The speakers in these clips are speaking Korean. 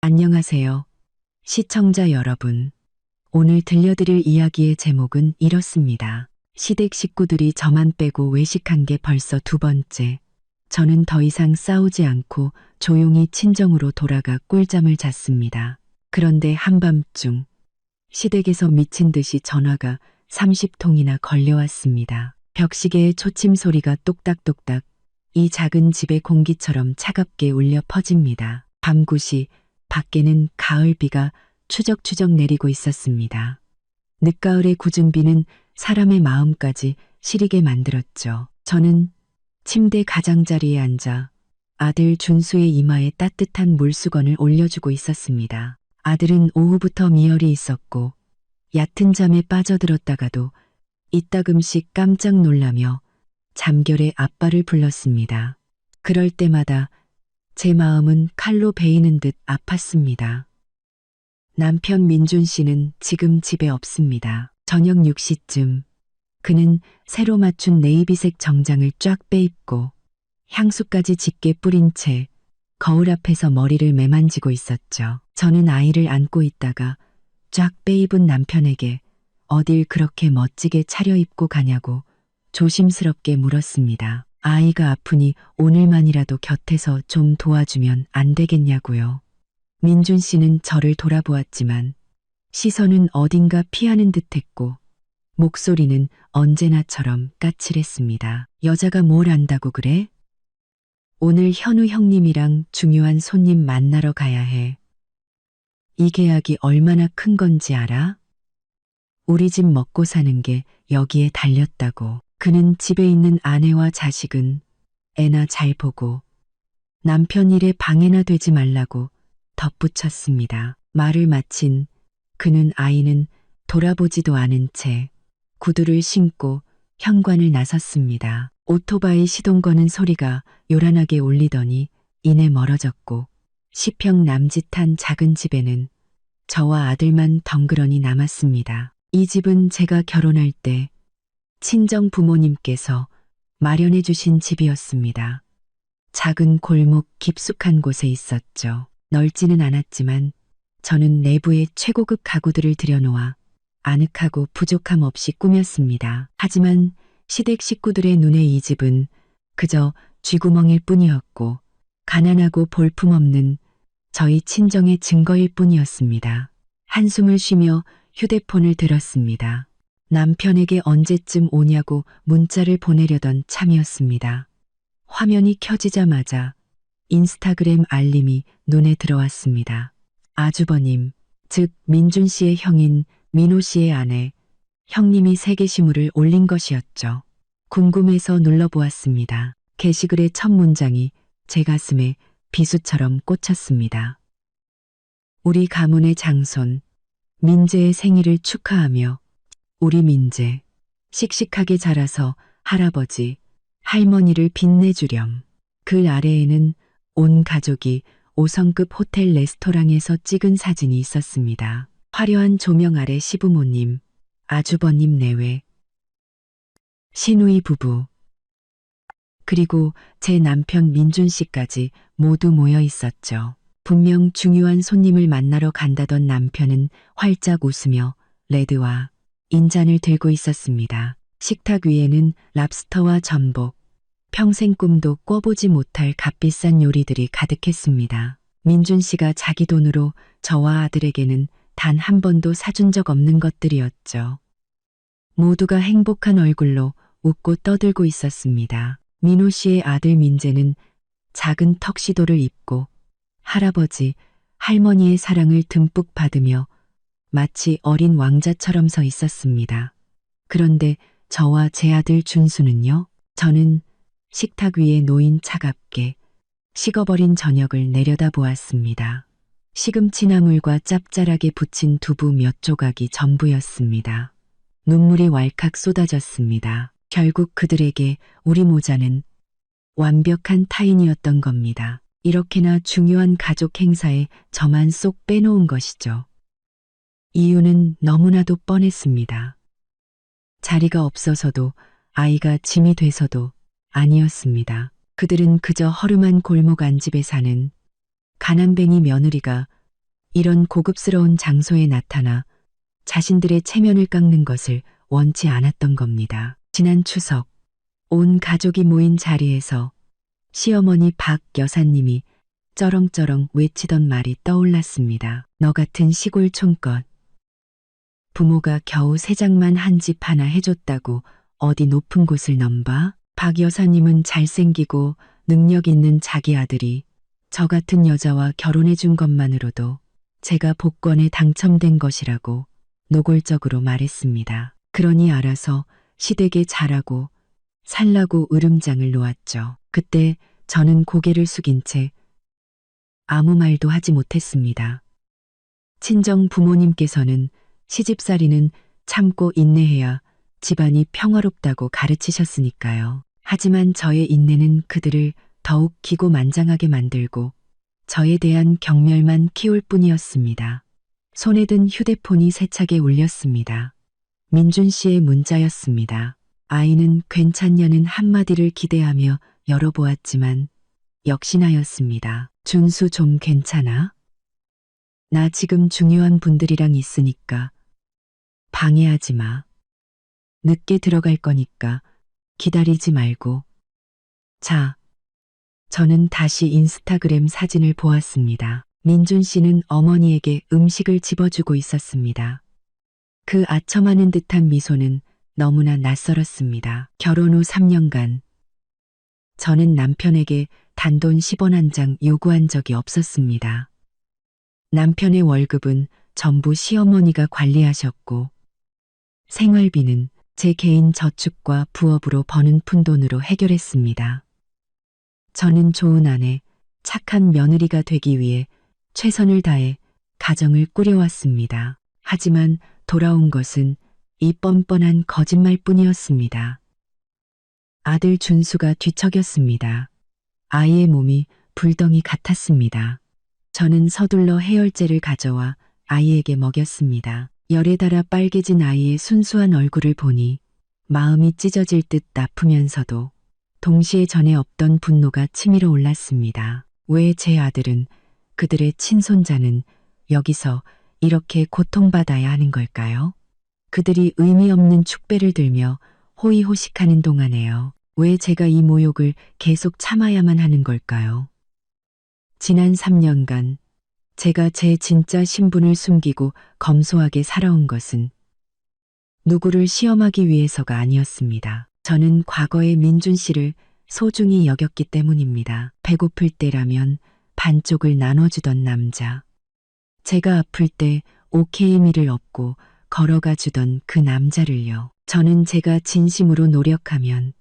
안녕하세요. 시청자 여러분. 오늘 들려드릴 이야기의 제목은 이렇습니다. 시댁 식구들이 저만 빼고 외식한 게 벌써 두 번째. 저는 더 이상 싸우지 않고 조용히 친정으로 돌아가 꿀잠을 잤습니다. 그런데 한밤중 시댁에서 미친 듯이 전화가 30통이나 걸려왔습니다. 벽시계의 초침 소리가 똑딱똑딱 이 작은 집의 공기처럼 차갑게 울려 퍼집니다. 밤 9시 밖에는 가을비가 추적추적 내리고 있었습니다. 늦가을의 굳은 비는 사람의 마음까지 시리게 만들었죠. 저는 침대 가장자리에 앉아 아들 준수의 이마에 따뜻한 물수건을 올려주고 있었습니다. 아들은 오후부터 미열이 있었고 얕은 잠에 빠져들었다가도 이따금씩 깜짝 놀라며 잠결에 아빠를 불렀습니다. 그럴 때마다 제 마음은 칼로 베이는 듯 아팠습니다. 남편 민준 씨는 지금 집에 없습니다. 저녁 6시쯤 그는 새로 맞춘 네이비색 정장을 쫙 빼입고 향수까지 짙게 뿌린 채 거울 앞에서 머리를 매만지고 있었죠. 저는 아이를 안고 있다가 쫙 빼입은 남편에게 어딜 그렇게 멋지게 차려입고 가냐고 조심스럽게 물었습니다. 아이가 아프니 오늘만이라도 곁에서 좀 도와주면 안 되겠냐고요. 민준 씨는 저를 돌아보았지만 시선은 어딘가 피하는 듯했고 목소리는 언제나처럼 까칠했습니다. 여자가 뭘 안다고 그래? 오늘 현우 형님이랑 중요한 손님 만나러 가야 해. 이 계약이 얼마나 큰 건지 알아? 우리 집 먹고 사는 게 여기에 달렸다고. 그는 집에 있는 아내와 자식은 애나 잘 보고 남편 일에 방해나 되지 말라고 덧붙였습니다. 말을 마친 그는 아이는 돌아보지도 않은 채 구두를 신고 현관을 나섰습니다. 오토바이 시동 거는 소리가 요란하게 울리더니 이내 멀어졌고 10평 남짓한 작은 집에는 저와 아들만 덩그러니 남았습니다. 이 집은 제가 결혼할 때 친정 부모님께서 마련해 주신 집이었습니다. 작은 골목 깊숙한 곳에 있었죠. 넓지는 않았지만 저는 내부에 최고급 가구들을 들여놓아 아늑하고 부족함 없이 꾸몄습니다. 하지만 시댁 식구들의 눈에 이 집은 그저 쥐구멍일 뿐이었고 가난하고 볼품없는 저희 친정의 증거일 뿐이었습니다. 한숨을 쉬며 휴대폰을 들었습니다. 남편에게 언제쯤 오냐고 문자를 보내려던 참이었습니다. 화면이 켜지자마자 인스타그램 알림이 눈에 들어왔습니다. 아주버님, 즉 민준 씨의 형인 민호 씨의 아내, 형님이 세계시물을 올린 것이었죠. 궁금해서 눌러보았습니다. 게시글의 첫 문장이 제 가슴에 비수처럼 꽂혔습니다. 우리 가문의 장손, 민재의 생일을 축하하며 우리 민재, 씩씩하게 자라서 할아버지, 할머니를 빛내주렴. 글 아래에는 온 가족이 5성급 호텔 레스토랑에서 찍은 사진이 있었습니다. 화려한 조명 아래 시부모님, 아주버님 내외, 시누이 부부, 그리고 제 남편 민준 씨까지 모두 모여 있었죠. 분명 중요한 손님을 만나러 간다던 남편은 활짝 웃으며 레드와 인잔을 들고 있었습니다. 식탁 위에는 랍스터와 전복, 평생 꿈도 꿔보지 못할 값비싼 요리들이 가득했습니다. 민준 씨가 자기 돈으로 저와 아들에게는 단 한 번도 사준 적 없는 것들이었죠. 모두가 행복한 얼굴로 웃고 떠들고 있었습니다. 민호 씨의 아들 민재는 작은 턱시도를 입고 할아버지, 할머니의 사랑을 듬뿍 받으며 마치 어린 왕자처럼 서 있었습니다. 그런데 저와 제 아들 준수는요? 저는 식탁 위에 놓인 차갑게 식어버린 저녁을 내려다보았습니다. 시금치 나물과 짭짤하게 부친 두부 몇 조각이 전부였습니다. 눈물이 왈칵 쏟아졌습니다. 결국 그들에게 우리 모자는 완벽한 타인이었던 겁니다. 이렇게나 중요한 가족 행사에 저만 쏙 빼놓은 것이죠. 이유는 너무나도 뻔했습니다. 자리가 없어서도 아이가 짐이 돼서도 아니었습니다. 그들은 그저 허름한 골목 안집에 사는 가난뱅이 며느리가 이런 고급스러운 장소에 나타나 자신들의 체면을 깎는 것을 원치 않았던 겁니다. 지난 추석, 온 가족이 모인 자리에서 시어머니 박 여사님이 쩌렁쩌렁 외치던 말이 떠올랐습니다. 너 같은 시골 촌것. 부모가 겨우 세 장만 한 집 하나 해줬다고 어디 높은 곳을 넘봐? 박 여사님은 잘생기고 능력 있는 자기 아들이 저 같은 여자와 결혼해 준 것만으로도 제가 복권에 당첨된 것이라고 노골적으로 말했습니다. 그러니 알아서 시댁에 잘하고 살라고 으름장을 놓았죠. 그때 저는 고개를 숙인 채 아무 말도 하지 못했습니다. 친정 부모님께서는 시집살이는 참고 인내해야 집안이 평화롭다고 가르치셨으니까요. 하지만 저의 인내는 그들을 더욱 기고만장하게 만들고 저에 대한 경멸만 키울 뿐이었습니다. 손에 든 휴대폰이 세차게 울렸습니다. 민준 씨의 문자였습니다. 아이는 괜찮냐는 한마디를 기대하며 열어보았지만 역시나였습니다. 준수 좀 괜찮아? 나 지금 중요한 분들이랑 있으니까 방해하지 마. 늦게 들어갈 거니까 기다리지 말고. 자, 저는 다시 인스타그램 사진을 보았습니다. 민준 씨는 어머니에게 음식을 집어주고 있었습니다. 그 아첨하는 듯한 미소는 너무나 낯설었습니다. 결혼 후 3년간 저는 남편에게 단돈 10원 한 장 요구한 적이 없었습니다. 남편의 월급은 전부 시어머니가 관리하셨고 생활비는 제 개인 저축과 부업으로 버는 푼돈으로 해결했습니다. 저는 좋은 아내, 착한 며느리가 되기 위해 최선을 다해 가정을 꾸려왔습니다. 하지만 돌아온 것은 이 뻔뻔한 거짓말뿐이었습니다. 아들 준수가 뒤척였습니다. 아이의 몸이 불덩이 같았습니다. 저는 서둘러 해열제를 가져와 아이에게 먹였습니다. 열에 달아 빨개진 아이의 순수한 얼굴을 보니 마음이 찢어질 듯 아프면서도 동시에 전에 없던 분노가 치밀어 올랐습니다. 왜 제 아들은, 그들의 친손자는 여기서 이렇게 고통받아야 하는 걸까요? 그들이 의미 없는 축배를 들며 호의호식하는 동안에요. 왜 제가 이 모욕을 계속 참아야만 하는 걸까요? 지난 3년간 제가 제 진짜 신분을 숨기고 검소하게 살아온 것은 누구를 시험하기 위해서가 아니었습니다. 저는 과거의 민준 씨를 소중히 여겼기 때문입니다. 배고플 때라면 반쪽을 나눠주던 남자. 제가 아플 때 오케이미를 업고 걸어가 주던 그 남자를요. 저는 제가 진심으로 노력하면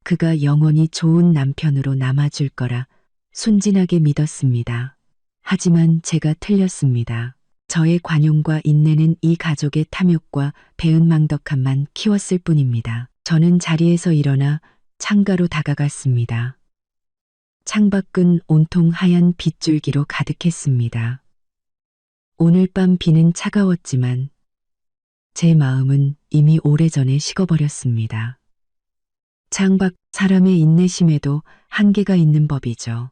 그가 영원히 좋은 남편으로 남아줄 거라 순진하게 믿었습니다. 하지만 제가 틀렸습니다. 저의 관용과 인내는 이 가족의 탐욕과 배은망덕함만 키웠을 뿐입니다. 저는 자리에서 일어나 창가로 다가갔습니다. 창밖은 온통 하얀 빗줄기로 가득했습니다. 오늘 밤 비는 차가웠지만 제 마음은 이미 오래전에 식어버렸습니다. 창밖 사람의 인내심에도 한계가 있는 법이죠.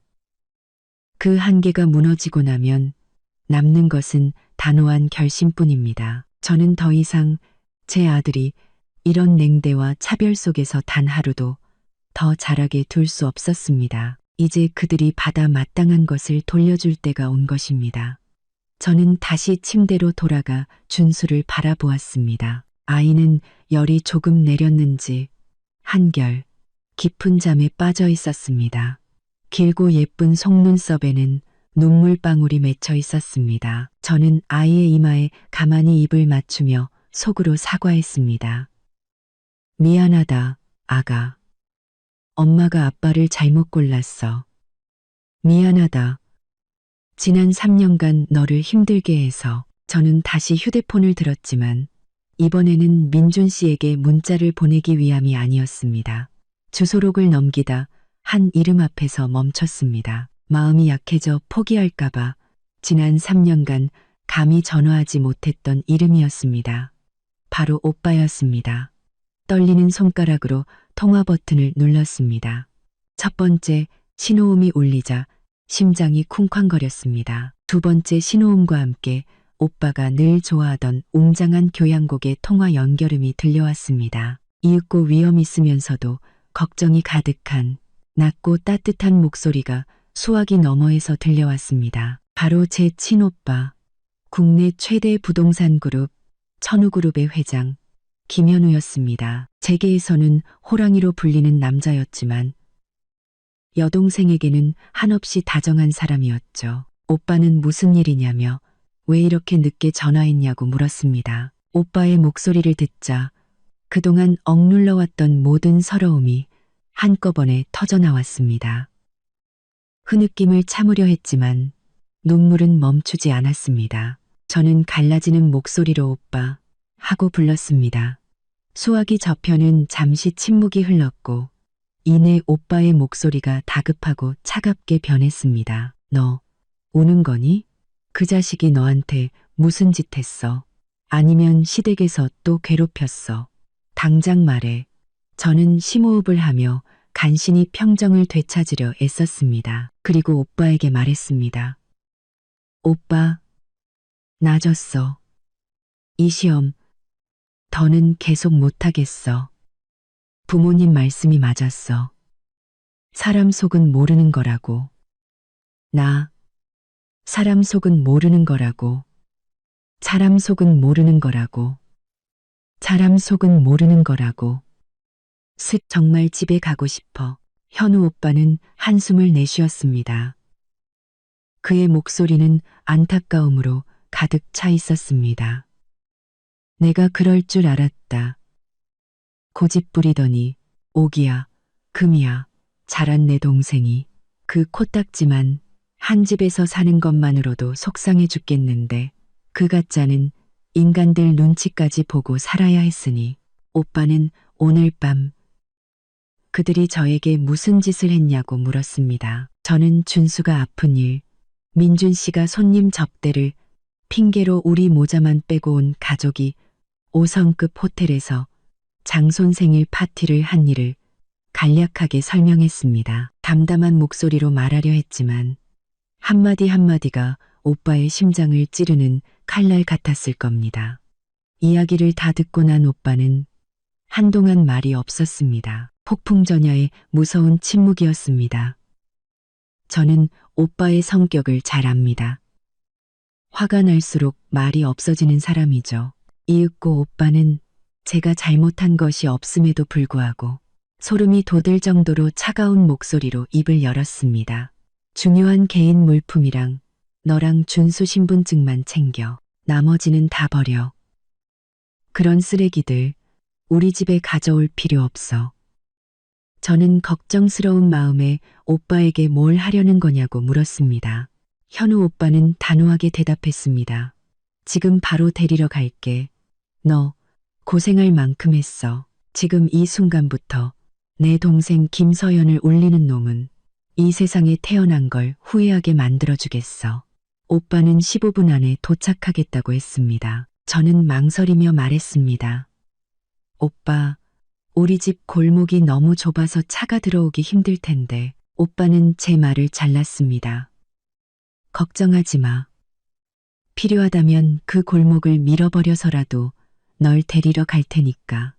그 한계가 무너지고 나면 남는 것은 단호한 결심뿐입니다. 저는 더 이상 제 아들이 이런 냉대와 차별 속에서 단 하루도 더 자라게 둘 수 없었습니다. 이제 그들이 받아 마땅한 것을 돌려줄 때가 온 것입니다. 저는 다시 침대로 돌아가 준수를 바라보았습니다. 아이는 열이 조금 내렸는지 한결 깊은 잠에 빠져 있었습니다. 길고 예쁜 속눈썹에는 눈물방울이 맺혀 있었습니다. 저는 아이의 이마에 가만히 입을 맞추며 속으로 사과했습니다. 미안하다, 아가. 엄마가 아빠를 잘못 골랐어. 미안하다. 지난 3년간 너를 힘들게 해서. 저는 다시 휴대폰을 들었지만 이번에는 민준 씨에게 문자를 보내기 위함이 아니었습니다. 주소록을 넘기다 한 이름 앞에서 멈췄습니다. 마음이 약해져 포기할까봐 지난 3년간 감히 전화하지 못했던 이름이었습니다. 바로 오빠였습니다. 떨리는 손가락으로 통화 버튼을 눌렀습니다. 첫 번째 신호음이 울리자 심장이 쿵쾅거렸습니다. 두 번째 신호음과 함께 오빠가 늘 좋아하던 웅장한 교향곡의 통화 연결음이 들려왔습니다. 이윽고 위험 있으면서도 걱정이 가득한 낮고 따뜻한 목소리가 수화기 너머에서 들려왔습니다. 바로 제 친오빠, 국내 최대 부동산 그룹 천우그룹의 회장 김현우였습니다. 제게에서는 호랑이로 불리는 남자였지만 여동생에게는 한없이 다정한 사람이었죠. 오빠는 무슨 일이냐며 왜 이렇게 늦게 전화했냐고 물었습니다. 오빠의 목소리를 듣자 그동안 억눌러왔던 모든 서러움이 한꺼번에 터져나왔습니다. 흐느낌을 참으려 했지만 눈물은 멈추지 않았습니다. 저는 갈라지는 목소리로 오빠 하고 불렀습니다. 수화기 저편은 잠시 침묵이 흘렀고 이내 오빠의 목소리가 다급하고 차갑게 변했습니다. 너 우는 거니? 그 자식이 너한테 무슨 짓 했어? 아니면 시댁에서 또 괴롭혔어? 당장 말해. 저는 심호흡을 하며 간신히 평정을 되찾으려 애썼습니다. 그리고 오빠에게 말했습니다. 오빠, 나 졌어. 이 시험 더는 계속 못하겠어. 부모님 말씀이 맞았어. 사람 속은 모르는 거라고. 사람 속은 모르는 거라고. 사람 속은 모르는 거라고. 사람 속은 모르는 거라고. 정말 집에 가고 싶어. 현우 오빠는 한숨을 내쉬었습니다. 그의 목소리는 안타까움으로 가득 차 있었습니다. 내가 그럴 줄 알았다. 고집 부리더니 옥이야, 금이야, 자란 내 동생이 그 코딱지만 한 집에서 사는 것만으로도 속상해 죽겠는데 그 가짜는 인간들 눈치까지 보고 살아야 했으니 오빠는 오늘 밤 그들이 저에게 무슨 짓을 했냐고 물었습니다. 저는 준수가 아픈 일, 민준 씨가 손님 접대를 핑계로 우리 모자만 빼고 온 가족이 5성급 호텔에서 장손 생일 파티를 한 일을 간략하게 설명했습니다. 담담한 목소리로 말하려 했지만 한마디 한마디가 오빠의 심장을 찌르는 칼날 같았을 겁니다. 이야기를 다 듣고 난 오빠는 한동안 말이 없었습니다. 폭풍전야의 무서운 침묵이었습니다. 저는 오빠의 성격을 잘 압니다. 화가 날수록 말이 없어지는 사람이죠. 이윽고 오빠는 제가 잘못한 것이 없음에도 불구하고 소름이 돋을 정도로 차가운 목소리로 입을 열었습니다. 중요한 개인 물품이랑 너랑 준수 신분증만 챙겨. 나머지는 다 버려. 그런 쓰레기들 우리 집에 가져올 필요 없어. 저는 걱정스러운 마음에 오빠에게 뭘 하려는 거냐고 물었습니다. 현우 오빠는 단호하게 대답했습니다. 지금 바로 데리러 갈게. 너 고생할 만큼 했어. 지금 이 순간부터 내 동생 김서연을 울리는 놈은 이 세상에 태어난 걸 후회하게 만들어주겠어. 오빠는 15분 안에 도착하겠다고 했습니다. 저는 망설이며 말했습니다. 오빠, 우리 집 골목이 너무 좁아서 차가 들어오기 힘들 텐데. 오빠는 제 말을 잘랐습니다. 걱정하지 마. 필요하다면 그 골목을 밀어버려서라도 널 데리러 갈 테니까.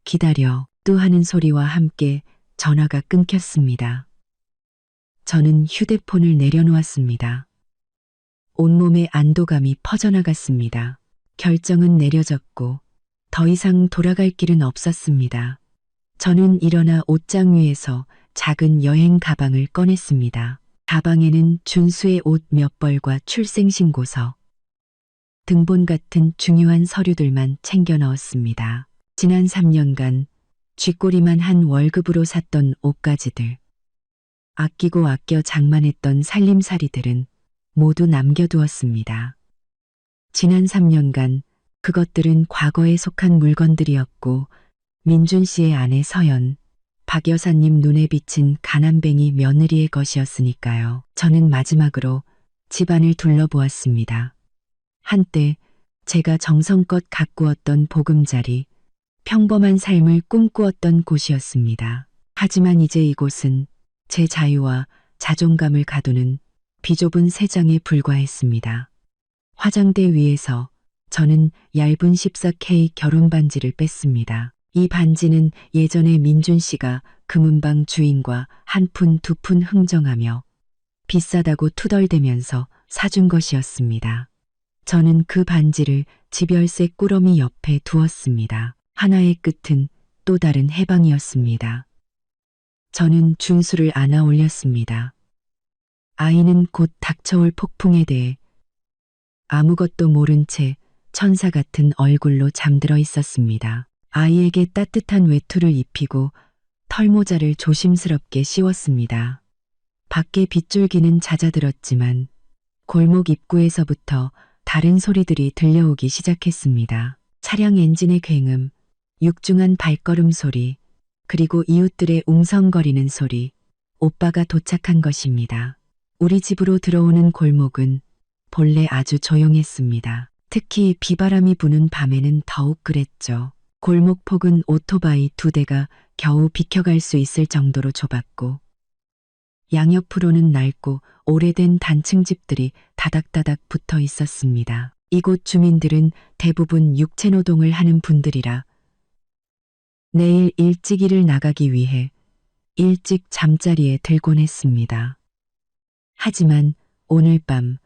기다려. 또 하는 소리와 함께 전화가 끊겼습니다. 저는 휴대폰을 내려놓았습니다. 온몸에 안도감이 퍼져나갔습니다. 결정은 내려졌고 더 이상 돌아갈 길은 없었습니다. 저는 일어나 옷장 위에서 작은 여행 가방을 꺼냈습니다. 가방에는 준수의 옷 몇 벌과 출생신고서, 등본 같은 중요한 서류들만 챙겨 넣었습니다. 지난 3년간 쥐꼬리만 한 월급으로 샀던 옷가지들, 아끼고 아껴 장만했던 살림살이들은 모두 남겨두었습니다. 지난 3년간 그것들은 과거에 속한 물건들이었고 민준 씨의 아내 서연, 박 여사님 눈에 비친 가난뱅이 며느리의 것이었으니까요. 저는 마지막으로 집안을 둘러보았습니다. 한때 제가 정성껏 가꾸었던 보금자리, 평범한 삶을 꿈꾸었던 곳이었습니다. 하지만 이제 이곳은 제 자유와 자존감을 가두는 비좁은 세 장에 불과했습니다. 화장대 위에서 저는 얇은 14K 결혼 반지를 뺐습니다. 이 반지는 예전에 민준 씨가 금은방 주인과 한 푼 두 푼 흥정하며 비싸다고 투덜대면서 사준 것이었습니다. 저는 그 반지를 집열쇠 꾸러미 옆에 두었습니다. 하나의 끝은 또 다른 해방이었습니다. 저는 준수를 안아 올렸습니다. 아이는 곧 닥쳐올 폭풍에 대해 아무것도 모른 채 천사 같은 얼굴로 잠들어 있었습니다. 아이에게 따뜻한 외투를 입히고 털모자를 조심스럽게 씌웠습니다. 밖에 빗줄기는 잦아들었지만 골목 입구에서부터 다른 소리들이 들려오기 시작했습니다. 차량 엔진의 굉음, 육중한 발걸음 소리, 그리고 이웃들의 웅성거리는 소리, 오빠가 도착한 것입니다. 우리 집으로 들어오는 골목은 본래 아주 조용했습니다. 특히 비바람이 부는 밤에는 더욱 그랬죠. 골목폭은 오토바이 2대가 겨우 비켜갈 수 있을 정도로 좁았고 양옆으로는 낡고 오래된 단층 집들이 다닥다닥 붙어 있었습니다. 이곳 주민들은 대부분 육체노동을 하는 분들이라 내일 일찍 일을 나가기 위해 일찍 잠자리에 들곤 했습니다. 하지만 오늘 밤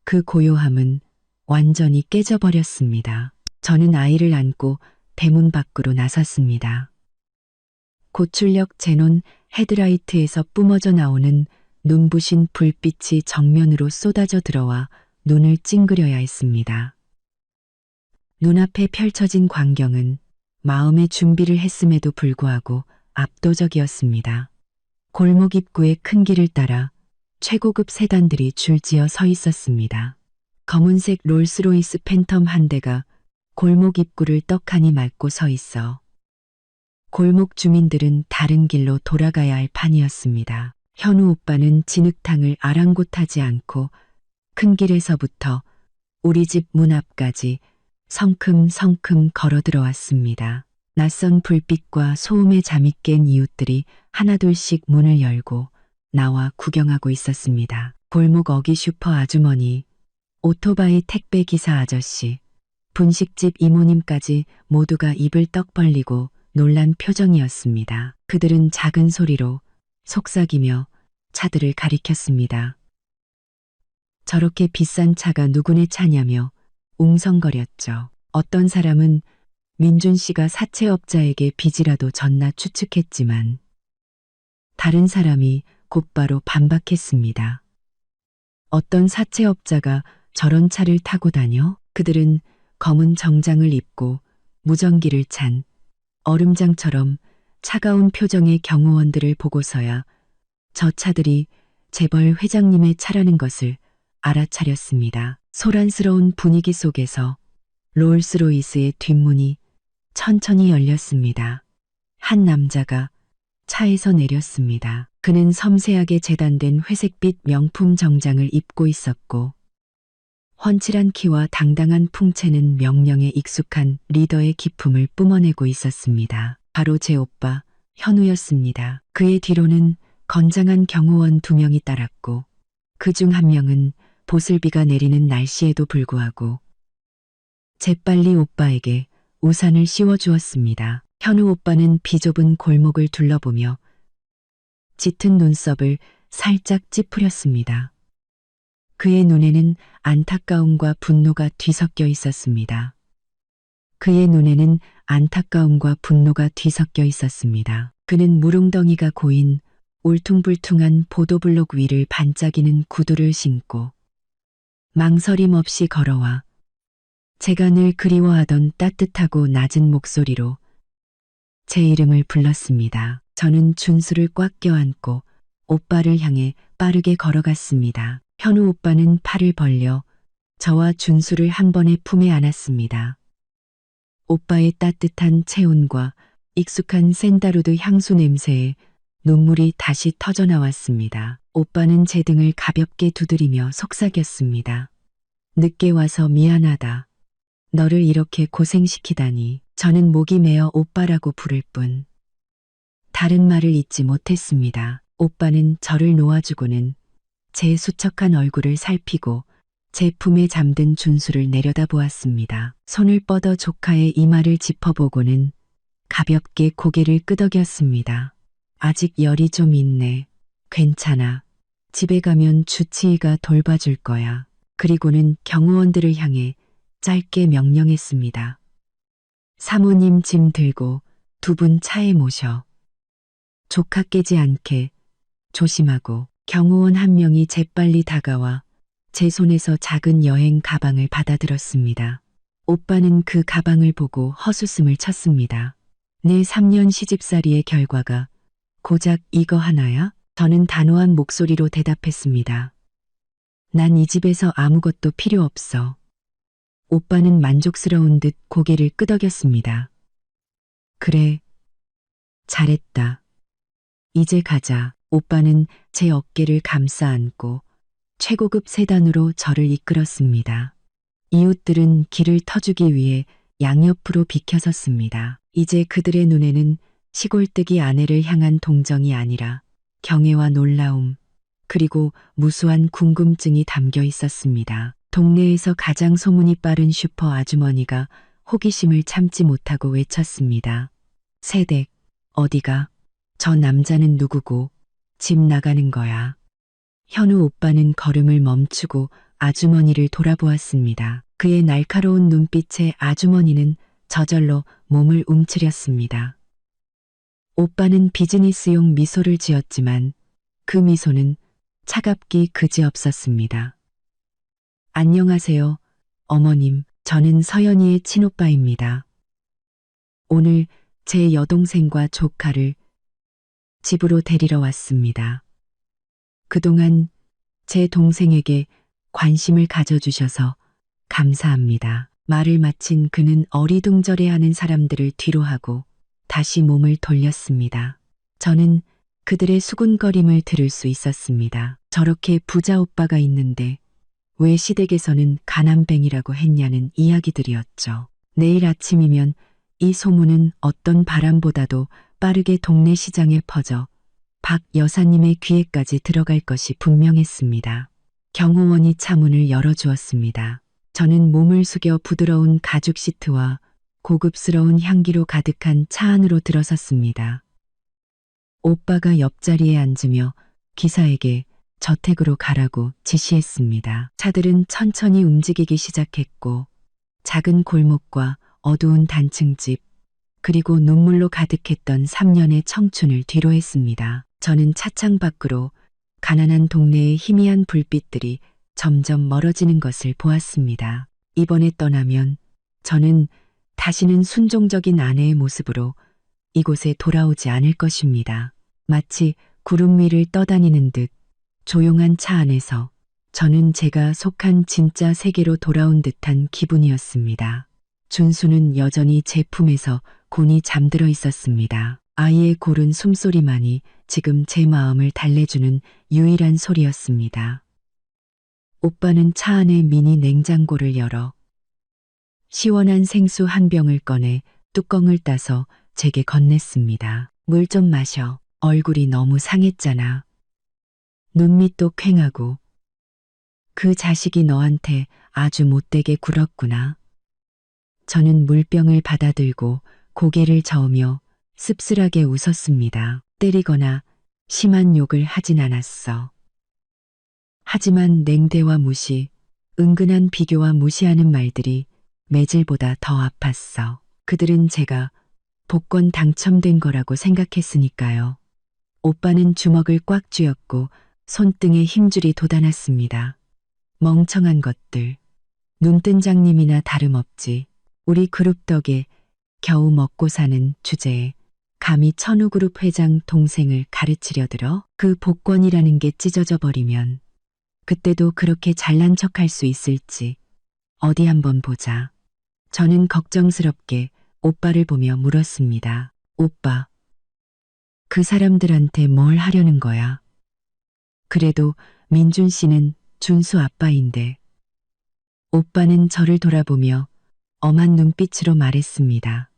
그 고요함은 완전히 깨져버렸습니다. 저는 아이를 안고 대문 밖으로 나섰습니다. 고출력 제논 헤드라이트에서 뿜어져 나오는 눈부신 불빛이 정면으로 쏟아져 들어와 눈을 찡그려야 했습니다. 눈앞에 펼쳐진 광경은 마음의 준비를 했음에도 불구하고 압도적이었습니다. 골목 입구의 큰 길을 따라 최고급 세단들이 줄지어 서 있었습니다. 검은색 롤스로이스 팬텀 한 대가 골목 입구를 떡하니 막고 서 있어 골목 주민들은 다른 길로 돌아가야 할 판이었습니다. 현우 오빠는 진흙탕을 아랑곳하지 않고 큰 길에서부터 우리 집 문 앞까지 성큼성큼 걸어 들어왔습니다. 낯선 불빛과 소음에 잠이 깬 이웃들이 하나둘씩 문을 열고 나와 구경하고 있었습니다. 골목 어기 슈퍼 아주머니, 오토바이 택배 기사 아저씨, 분식집 이모님까지 모두가 입을 떡 벌리고 놀란 표정이었습니다. 그들은 작은 소리로 속삭이며 차들을 가리켰습니다. 저렇게 비싼 차가 누구네 차냐며 웅성거렸죠. 어떤 사람은 민준 씨가 사채업자에게 빚이라도 졌나 추측했지만 다른 사람이 곧바로 반박했습니다. 어떤 사채업자가 저런 차를 타고 다녀? 그들은 검은 정장을 입고 무전기를 찬 얼음장처럼 차가운 표정의 경호원들을 보고서야 저 차들이 재벌 회장님의 차라는 것을 알아차렸습니다. 소란스러운 분위기 속에서 롤스로이스의 뒷문이 천천히 열렸습니다. 한 남자가 차에서 내렸습니다. 그는 섬세하게 재단된 회색빛 명품 정장을 입고 있었고 훤칠한 키와 당당한 풍채는 명령에 익숙한 리더의 기품을 뿜어내고 있었습니다. 바로 제 오빠 현우였습니다. 그의 뒤로는 건장한 경호원 2명이 따랐고 그중 한 명은 보슬비가 내리는 날씨에도 불구하고 재빨리 오빠에게 우산을 씌워주었습니다. 현우 오빠는 비좁은 골목을 둘러보며 짙은 눈썹을 살짝 찌푸렸습니다. 그의 눈에는 안타까움과 분노가 뒤섞여 있었습니다. 그의 눈에는 안타까움과 분노가 뒤섞여 있었습니다. 그는 무릉덩이가 고인 울퉁불퉁한 보도블록 위를 반짝이는 구두를 신고 망설임 없이 걸어와 제가 늘 그리워하던 따뜻하고 낮은 목소리로 제 이름을 불렀습니다. 저는 준수를 꽉 껴안고 오빠를 향해 빠르게 걸어갔습니다. 현우 오빠는 팔을 벌려 저와 준수를 한 번에 품에 안았습니다. 오빠의 따뜻한 체온과 익숙한 샌다루드 향수 냄새에 눈물이 다시 터져 나왔습니다. 오빠는 제 등을 가볍게 두드리며 속삭였습니다. 늦게 와서 미안하다. 너를 이렇게 고생시키다니. 저는 목이 메어 오빠라고 부를 뿐 다른 말을 잇지 못했습니다. 오빠는 저를 놓아주고는 제 수척한 얼굴을 살피고 제 품에 잠든 준수를 내려다보았습니다. 손을 뻗어 조카의 이마를 짚어보고는 가볍게 고개를 끄덕였습니다. 아직 열이 좀 있네. 괜찮아. 집에 가면 주치의가 돌봐줄 거야. 그리고는 경호원들을 향해 짧게 명령했습니다. 사모님 짐 들고 두 분 차에 모셔. 조카 깨지 않게 조심하고. 경호원 한 명이 재빨리 다가와 제 손에서 작은 여행 가방을 받아들었습니다. 오빠는 그 가방을 보고 헛웃음을 쳤습니다. 내 3년 시집살이의 결과가 고작 이거 하나야? 저는 단호한 목소리로 대답했습니다. 난 이 집에서 아무것도 필요 없어. 오빠는 만족스러운 듯 고개를 끄덕였습니다. 그래, 잘했다. 이제 가자. 오빠는 제 어깨를 감싸 안고 최고급 세단으로 저를 이끌었습니다. 이웃들은 길을 터주기 위해 양옆으로 비켜섰습니다. 이제 그들의 눈에는 시골뜨기 아내를 향한 동정이 아니라 경애와 놀라움, 그리고 무수한 궁금증이 담겨 있었습니다. 동네에서 가장 소문이 빠른 슈퍼 아주머니가 호기심을 참지 못하고 외쳤습니다. 세댁, 어디가? 저 남자는 누구고? 집 나가는 거야. 현우 오빠는 걸음을 멈추고 아주머니를 돌아보았습니다. 그의 날카로운 눈빛에 아주머니는 저절로 몸을 움츠렸습니다. 오빠는 비즈니스용 미소를 지었지만 그 미소는 차갑기 그지없었습니다. 안녕하세요, 어머님. 저는 서연이의 친오빠입니다. 오늘 제 여동생과 조카를 집으로 데리러 왔습니다. 그동안 제 동생에게 관심을 가져주셔서 감사합니다. 말을 마친 그는 어리둥절해하는 사람들을 뒤로하고 다시 몸을 돌렸습니다. 저는 그들의 수군거림을 들을 수 있었습니다. 저렇게 부자 오빠가 있는데 왜 시댁에서는 가난뱅이라고 했냐는 이야기들이었죠. 내일 아침이면 이 소문은 어떤 바람보다도 빠르게 동네 시장에 퍼져 박 여사님의 귀에까지 들어갈 것이 분명했습니다. 경호원이 차 문을 열어주었습니다. 저는 몸을 숙여 부드러운 가죽 시트와 고급스러운 향기로 가득한 차 안으로 들어섰습니다. 오빠가 옆자리에 앉으며 기사에게 저택으로 가라고 지시했습니다. 차들은 천천히 움직이기 시작했고 작은 골목과 어두운 단층집, 그리고 눈물로 가득했던 3년의 청춘을 뒤로했습니다. 저는 차창 밖으로 가난한 동네의 희미한 불빛들이 점점 멀어지는 것을 보았습니다. 이번에 떠나면 저는 다시는 순종적인 아내의 모습으로 이곳에 돌아오지 않을 것입니다. 마치 구름 위를 떠다니는 듯 조용한 차 안에서 저는 제가 속한 진짜 세계로 돌아온 듯한 기분이었습니다. 준수는 여전히 제 품에서 곤히 잠들어 있었습니다. 아이의 고른 숨소리만이 지금 제 마음을 달래주는 유일한 소리였습니다. 오빠는 차 안의 미니 냉장고를 열어 시원한 생수 한 병을 꺼내 뚜껑을 따서 제게 건넸습니다. 물 좀 마셔. 얼굴이 너무 상했잖아. 눈밑도 퀭하고. 그 자식이 너한테 아주 못되게 굴었구나. 저는 물병을 받아들고 고개를 저으며 씁쓸하게 웃었습니다. 때리거나 심한 욕을 하진 않았어. 하지만 냉대와 무시, 은근한 비교와 무시하는 말들이 매질보다 더 아팠어. 그들은 제가 복권 당첨된 거라고 생각했으니까요. 오빠는 주먹을 꽉 쥐었고 손등에 힘줄이 돋아났습니다. 멍청한 것들. 눈뜬장님이나 다름없지. 우리 그룹 덕에 겨우 먹고 사는 주제에 감히 천우그룹 회장 동생을 가르치려 들어? 그 복권이라는 게 찢어져 버리면 그때도 그렇게 잘난 척할 수 있을지 어디 한번 보자. 저는 걱정스럽게 오빠를 보며 물었습니다. 오빠, 그 사람들한테 뭘 하려는 거야? 그래도 민준 씨는 준수 아빠인데. 오빠는 저를 돌아보며 엄한 눈빛으로 말했습니다.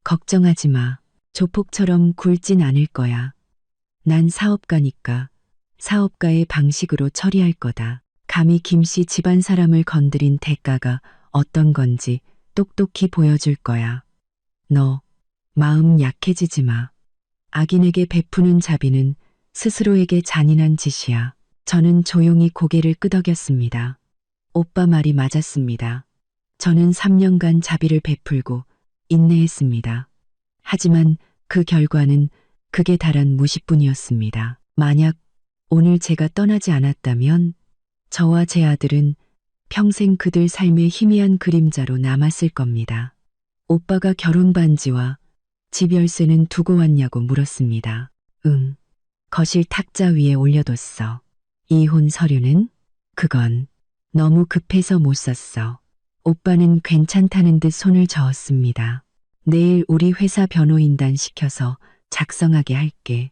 걱정하지 마. 조폭처럼 굴진 않을 거야. 난 사업가니까 사업가의 방식으로 처리할 거다. 감히 김씨 집안 사람을 건드린 대가가 어떤 건지 똑똑히 보여줄 거야. 너 마음 약해지지 마. 악인에게 베푸는 자비는 스스로에게 잔인한 짓이야. 저는 조용히 고개를 끄덕였습니다. 오빠 말이 맞았습니다. 저는 3년간 자비를 베풀고 인내했습니다. 하지만 그 결과는 극에 달한 무시뿐이었습니다. 만약 오늘 제가 떠나지 않았다면 저와 제 아들은 평생 그들 삶의 희미한 그림자로 남았을 겁니다. 오빠가 결혼 반지와 집 열쇠는 두고 왔냐고 물었습니다. 응. 거실 탁자 위에 올려뒀어. 이혼 서류는? 그건 너무 급해서 못 썼어. 오빠는 괜찮다는 듯 손을 저었습니다. 내일 우리 회사 변호인단 시켜서 작성하게 할게.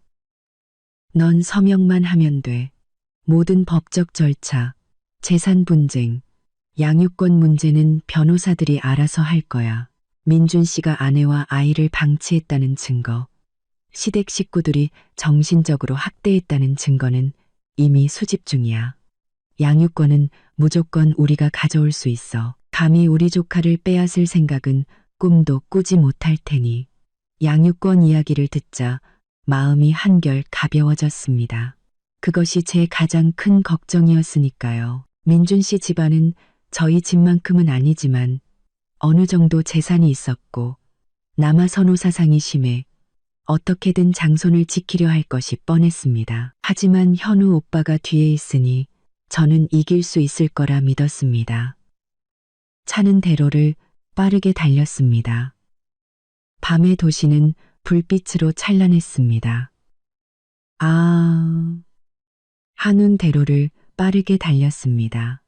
넌 서명만 하면 돼. 모든 법적 절차, 재산 분쟁, 양육권 문제는 변호사들이 알아서 할 거야. 민준 씨가 아내와 아이를 방치했다는 증거, 시댁 식구들이 정신적으로 학대했다는 증거는 이미 수집 중이야. 양육권은 무조건 우리가 가져올 수 있어. 감히 우리 조카를 빼앗을 생각은 꿈도 꾸지 못할 테니. 양육권 이야기를 듣자 마음이 한결 가벼워졌습니다. 그것이 제 가장 큰 걱정이었으니까요. 민준 씨 집안은 저희 집만큼은 아니지만 어느 정도 재산이 있었고 남아 선호 사상이 심해 어떻게든 장손을 지키려 할 것이 뻔했습니다. 하지만 현우 오빠가 뒤에 있으니 저는 이길 수 있을 거라 믿었습니다. 차는 대로를 빠르게 달렸습니다. 밤의 도시는 불빛으로 찬란했습니다. 한운 대로를 빠르게 달렸습니다.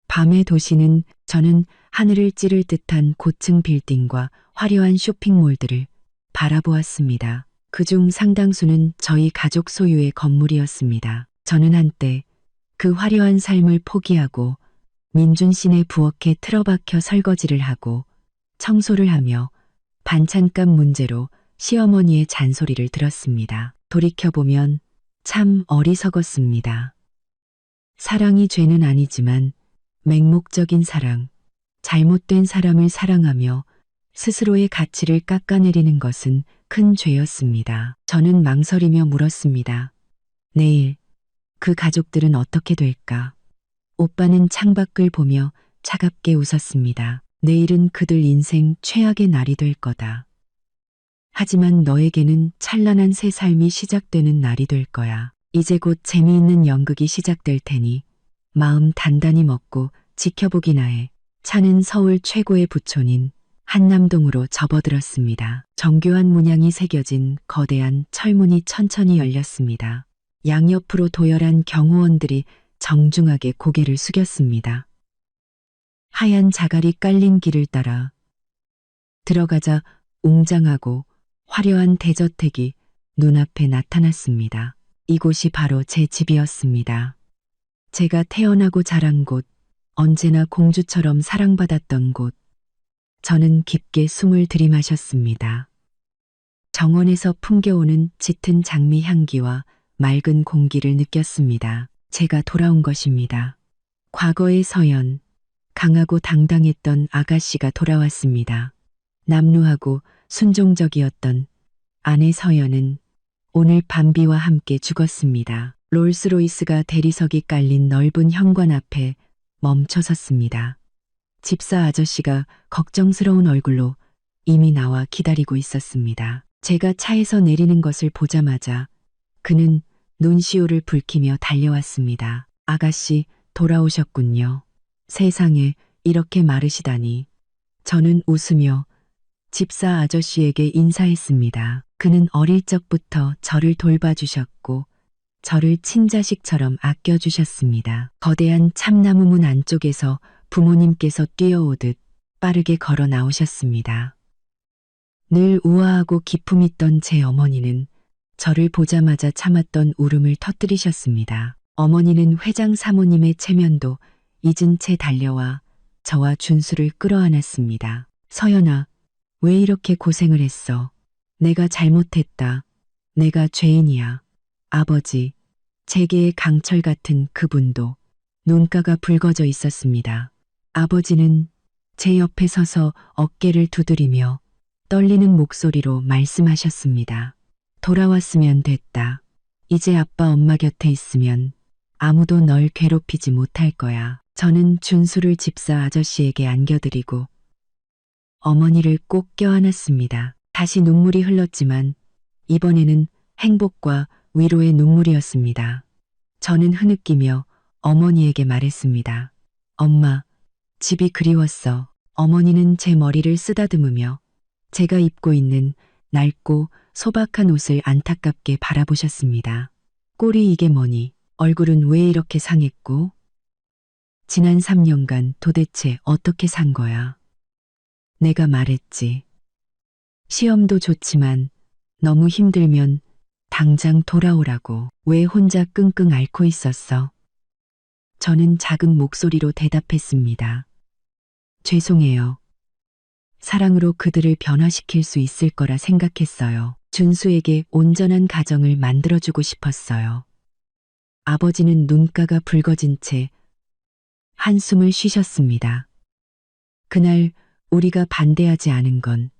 밤의 도시는 저는 하늘을 찌를 듯한 고층 빌딩과 화려한 쇼핑몰들을 바라보았습니다. 그중 상당수는 저희 가족 소유의 건물이었습니다. 저는 한때 그 화려한 삶을 포기하고 민준 씨네 부엌에 틀어박혀 설거지를 하고 청소를 하며 반찬값 문제로 시어머니의 잔소리를 들었습니다. 돌이켜보면 참 어리석었습니다. 사랑이 죄는 아니지만 맹목적인 사랑, 잘못된 사람을 사랑하며 스스로의 가치를 깎아내리는 것은 큰 죄였습니다. 저는 망설이며 물었습니다. 내일 그 가족들은 어떻게 될까? 오빠는 창밖을 보며 차갑게 웃었습니다. 내일은 그들 인생 최악의 날이 될 거다. 하지만 너에게는 찬란한 새 삶이 시작되는 날이 될 거야. 이제 곧 재미있는 연극이 시작될 테니 마음 단단히 먹고 지켜보기나 해. 차는 서울 최고의 부촌인 한남동으로 접어들었습니다. 정교한 문양이 새겨진 거대한 철문이 천천히 열렸습니다. 양옆으로 도열한 경호원들이 정중하게 고개를 숙였습니다. 하얀 자갈이 깔린 길을 따라 들어가자 웅장하고 화려한 대저택이 눈앞에 나타났습니다. 이곳이 바로 제 집이었습니다. 제가 태어나고 자란 곳, 언제나 공주처럼 사랑받았던 곳. 저는 깊게 숨을 들이마셨습니다. 정원에서 풍겨오는 짙은 장미 향기와 맑은 공기를 느꼈습니다. 제가 돌아온 것입니다. 과거의 서연, 강하고 당당했던 아가씨가 돌아왔습니다. 남루하고 순종적이었던 아내 서연은 오늘 밤비와 함께 죽었습니다. 롤스로이스가 대리석이 깔린 넓은 현관 앞에 멈춰 섰습니다. 집사 아저씨가 걱정스러운 얼굴로 이미 나와 기다리고 있었습니다. 제가 차에서 내리는 것을 보자마자 그는 눈시울을 붉히며 달려왔습니다. 아가씨, 돌아오셨군요. 세상에 이렇게 마르시다니. 저는 웃으며 집사 아저씨에게 인사했습니다. 그는 어릴 적부터 저를 돌봐주셨고 저를 친자식처럼 아껴주셨습니다. 거대한 참나무 문 안쪽에서 부모님께서 뛰어오듯 빠르게 걸어 나오셨습니다. 늘 우아하고 기품 있던 제 어머니는 저를 보자마자 참았던 울음을 터뜨리셨습니다. 어머니는 회장 사모님의 체면도 잊은 채 달려와 저와 준수를 끌어안았습니다. 서연아, 왜 이렇게 고생을 했어? 내가 잘못했다. 내가 죄인이야. 아버지, 제게의 강철 같은 그분도 눈가가 붉어져 있었습니다. 아버지는 제 옆에 서서 어깨를 두드리며 떨리는 목소리로 말씀하셨습니다. 돌아왔으면 됐다. 이제 아빠 엄마 곁에 있으면 아무도 널 괴롭히지 못할 거야. 저는 준수를 집사 아저씨에게 안겨드리고 어머니를 꼭 껴안았습니다. 다시 눈물이 흘렀지만 이번에는 행복과 위로의 눈물이었습니다. 저는 흐느끼며 어머니에게 말했습니다. 엄마, 집이 그리웠어. 어머니는 제 머리를 쓰다듬으며 제가 입고 있는 낡고 소박한 옷을 안타깝게 바라보셨습니다. 꼴이 이게 뭐니? 얼굴은 왜 이렇게 상했고? 지난 3년간 도대체 어떻게 산 거야? 내가 말했지. 시험도 좋지만 너무 힘들면 당장 돌아오라고. 왜 혼자 끙끙 앓고 있었어? 저는 작은 목소리로 대답했습니다. 죄송해요. 사랑으로 그들을 변화시킬 수 있을 거라 생각했어요. 준수에게 온전한 가정을 만들어주고 싶었어요. 아버지는 눈가가 붉어진 채 한숨을 쉬셨습니다. 그날 우리가 반대하지 않은 건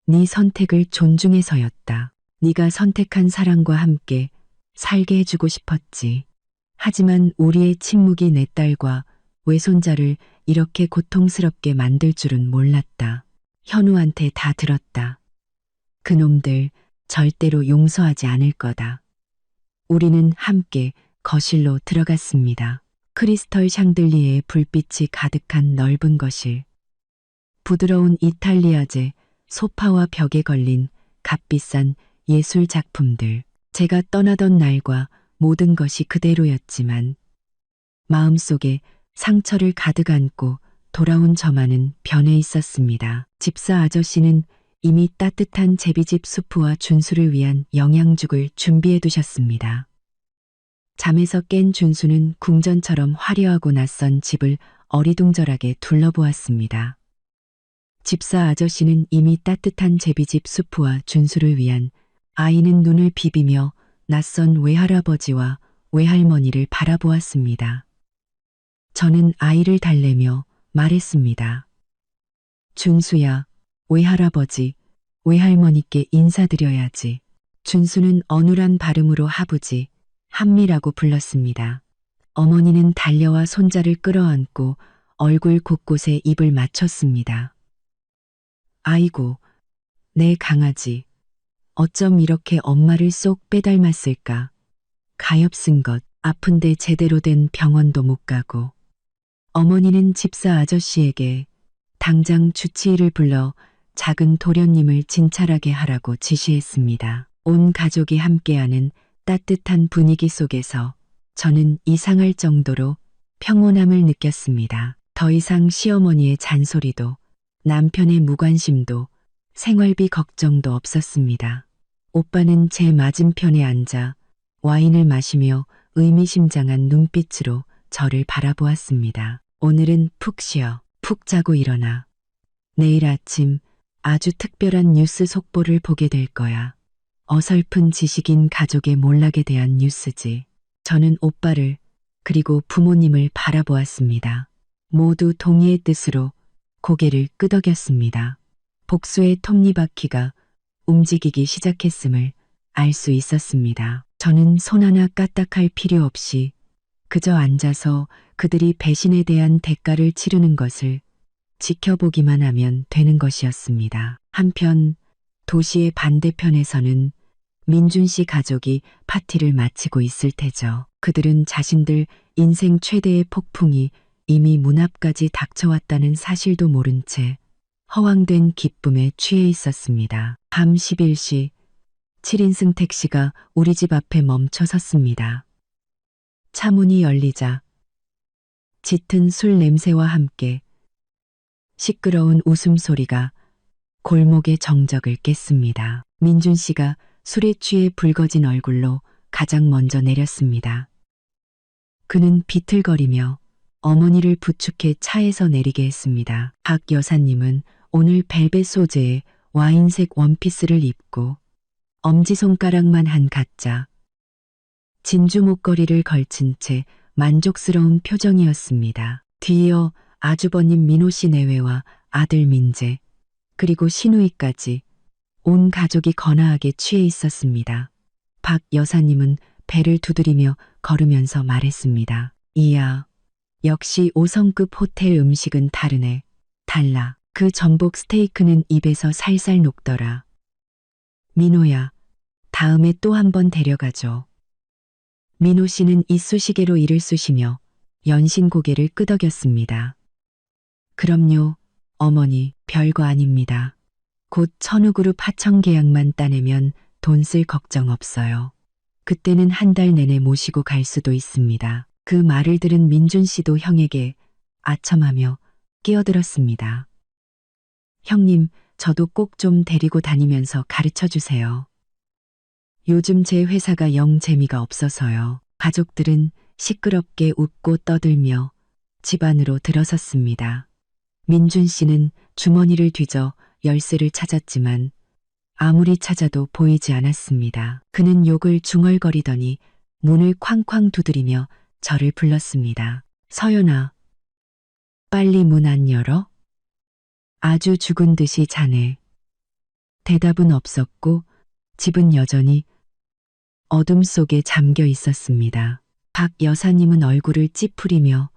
네 선택을 존중해서였다. 네가 선택한 사랑과 함께 살게 해주고 싶었지. 하지만 우리의 침묵이 내 딸과 외손자를 이렇게 고통스럽게 만들 줄은 몰랐다. 현우한테 다 들었다. 그놈들 절대로 용서하지 않을 거다. 우리는 함께 거실로 들어갔습니다. 크리스털 샹들리에의 불빛이 가득한 넓은 거실. 부드러운 이탈리아제 소파와 벽에 걸린 값비싼 예술 작품들. 제가 떠나던 날과 모든 것이 그대로였지만 마음속에 상처를 가득 안고 돌아온 저만은 변해 있었습니다. 집사 아저씨는 이미 따뜻한 제비집 수프와 준수를 위한 영양죽을 준비해 두셨습니다. 잠에서 깬 준수는 궁전처럼 화려하고 낯선 집을 어리둥절하게 둘러보았습니다. 집사 아저씨는 이미 따뜻한 제비집 수프와 준수를 위한 아이는 눈을 비비며 낯선 외할아버지와 외할머니를 바라보았습니다. 저는 아이를 달래며 말했습니다. 준수야, 외할아버지, 외할머니께 인사드려야지. 준수는 어눌한 발음으로 하부지, 한미라고 불렀습니다. 어머니는 달려와 손자를 끌어안고 얼굴 곳곳에 입을 맞췄습니다. 아이고, 내 강아지. 어쩜 이렇게 엄마를 쏙 빼닮았을까. 가엾은 것, 아픈데 제대로 된 병원도 못 가고. 어머니는 집사 아저씨에게 당장 주치의를 불러 작은 도련님을 진찰하게 하라고 지시했습니다. 온 가족이 함께하는 따뜻한 분위기 속에서 저는 이상할 정도로 평온함을 느꼈습니다. 더 이상 시어머니의 잔소리도 남편의 무관심도 생활비 걱정도 없었습니다. 오빠는 제 맞은편에 앉아 와인을 마시며 의미심장한 눈빛으로 저를 바라보았습니다. 오늘은 푹 쉬어, 푹 자고 일어나. 내일 아침 아주 특별한 뉴스 속보를 보게 될 거야. 어설픈 지식인 가족의 몰락에 대한 뉴스지. 저는 오빠를 그리고 부모님을 바라보았습니다. 모두 동의의 뜻으로 고개를 끄덕였습니다. 복수의 톱니바퀴가 움직이기 시작했음을 알 수 있었습니다. 저는 손 하나 까딱할 필요 없이 그저 앉아서 그들이 배신에 대한 대가를 치르는 것을 지켜보기만 하면 되는 것이었습니다. 한편 도시의 반대편에서는 민준 씨 가족이 파티를 마치고 있을 테죠. 그들은 자신들 인생 최대의 폭풍이 이미 문 앞까지 닥쳐왔다는 사실도 모른 채 허황된 기쁨에 취해 있었습니다. 밤 11시 7인승 택시가 우리 집 앞에 멈춰 섰습니다. 차 문이 열리자 짙은 술 냄새와 함께 시끄러운 웃음소리가 골목의 정적을 깼습니다. 민준 씨가 술에 취해 붉어진 얼굴로 가장 먼저 내렸습니다. 그는 비틀거리며 어머니를 부축해 차에서 내리게 했습니다. 박 여사님은 오늘 벨벳 소재의 와인색 원피스를 입고 엄지손가락만 한 가짜. 진주 목걸이를 걸친 채 만족스러운 표정이었습니다. 뒤이어 아주버님 민호 씨 내외와 아들 민재, 그리고 시누이까지 온 가족이 거나하게 취해 있었습니다. 박 여사님은 배를 두드리며 걸으면서 말했습니다. 이야, 역시 5성급 호텔 음식은 다르네. 달라. 그 전복 스테이크는 입에서 살살 녹더라. 민호야, 다음에 또 한 번 데려가죠. 민호 씨는 이쑤시개로 이를 쑤시며 연신 고개를 끄덕였습니다. 그럼요, 어머니, 별거 아닙니다. 곧 천우그룹 하청 계약만 따내면 돈 쓸 걱정 없어요. 그때는 한 달 내내 모시고 갈 수도 있습니다. 그 말을 들은 민준 씨도 형에게 아첨하며 끼어들었습니다. 형님, 저도 꼭 좀 데리고 다니면서 가르쳐 주세요. 요즘 제 회사가 영 재미가 없어서요. 가족들은 시끄럽게 웃고 떠들며 집 안으로 들어섰습니다. 민준 씨는 주머니를 뒤져 열쇠를 찾았지만 아무리 찾아도 보이지 않았습니다. 그는 욕을 중얼거리더니 문을 쾅쾅 두드리며 저를 불렀습니다. 서연아, 빨리 문 안 열어? 아주 죽은 듯이 자네. 대답은 없었고 집은 여전히 어둠 속에 잠겨 있었습니다. 박 여사님은 얼굴을 찌푸리며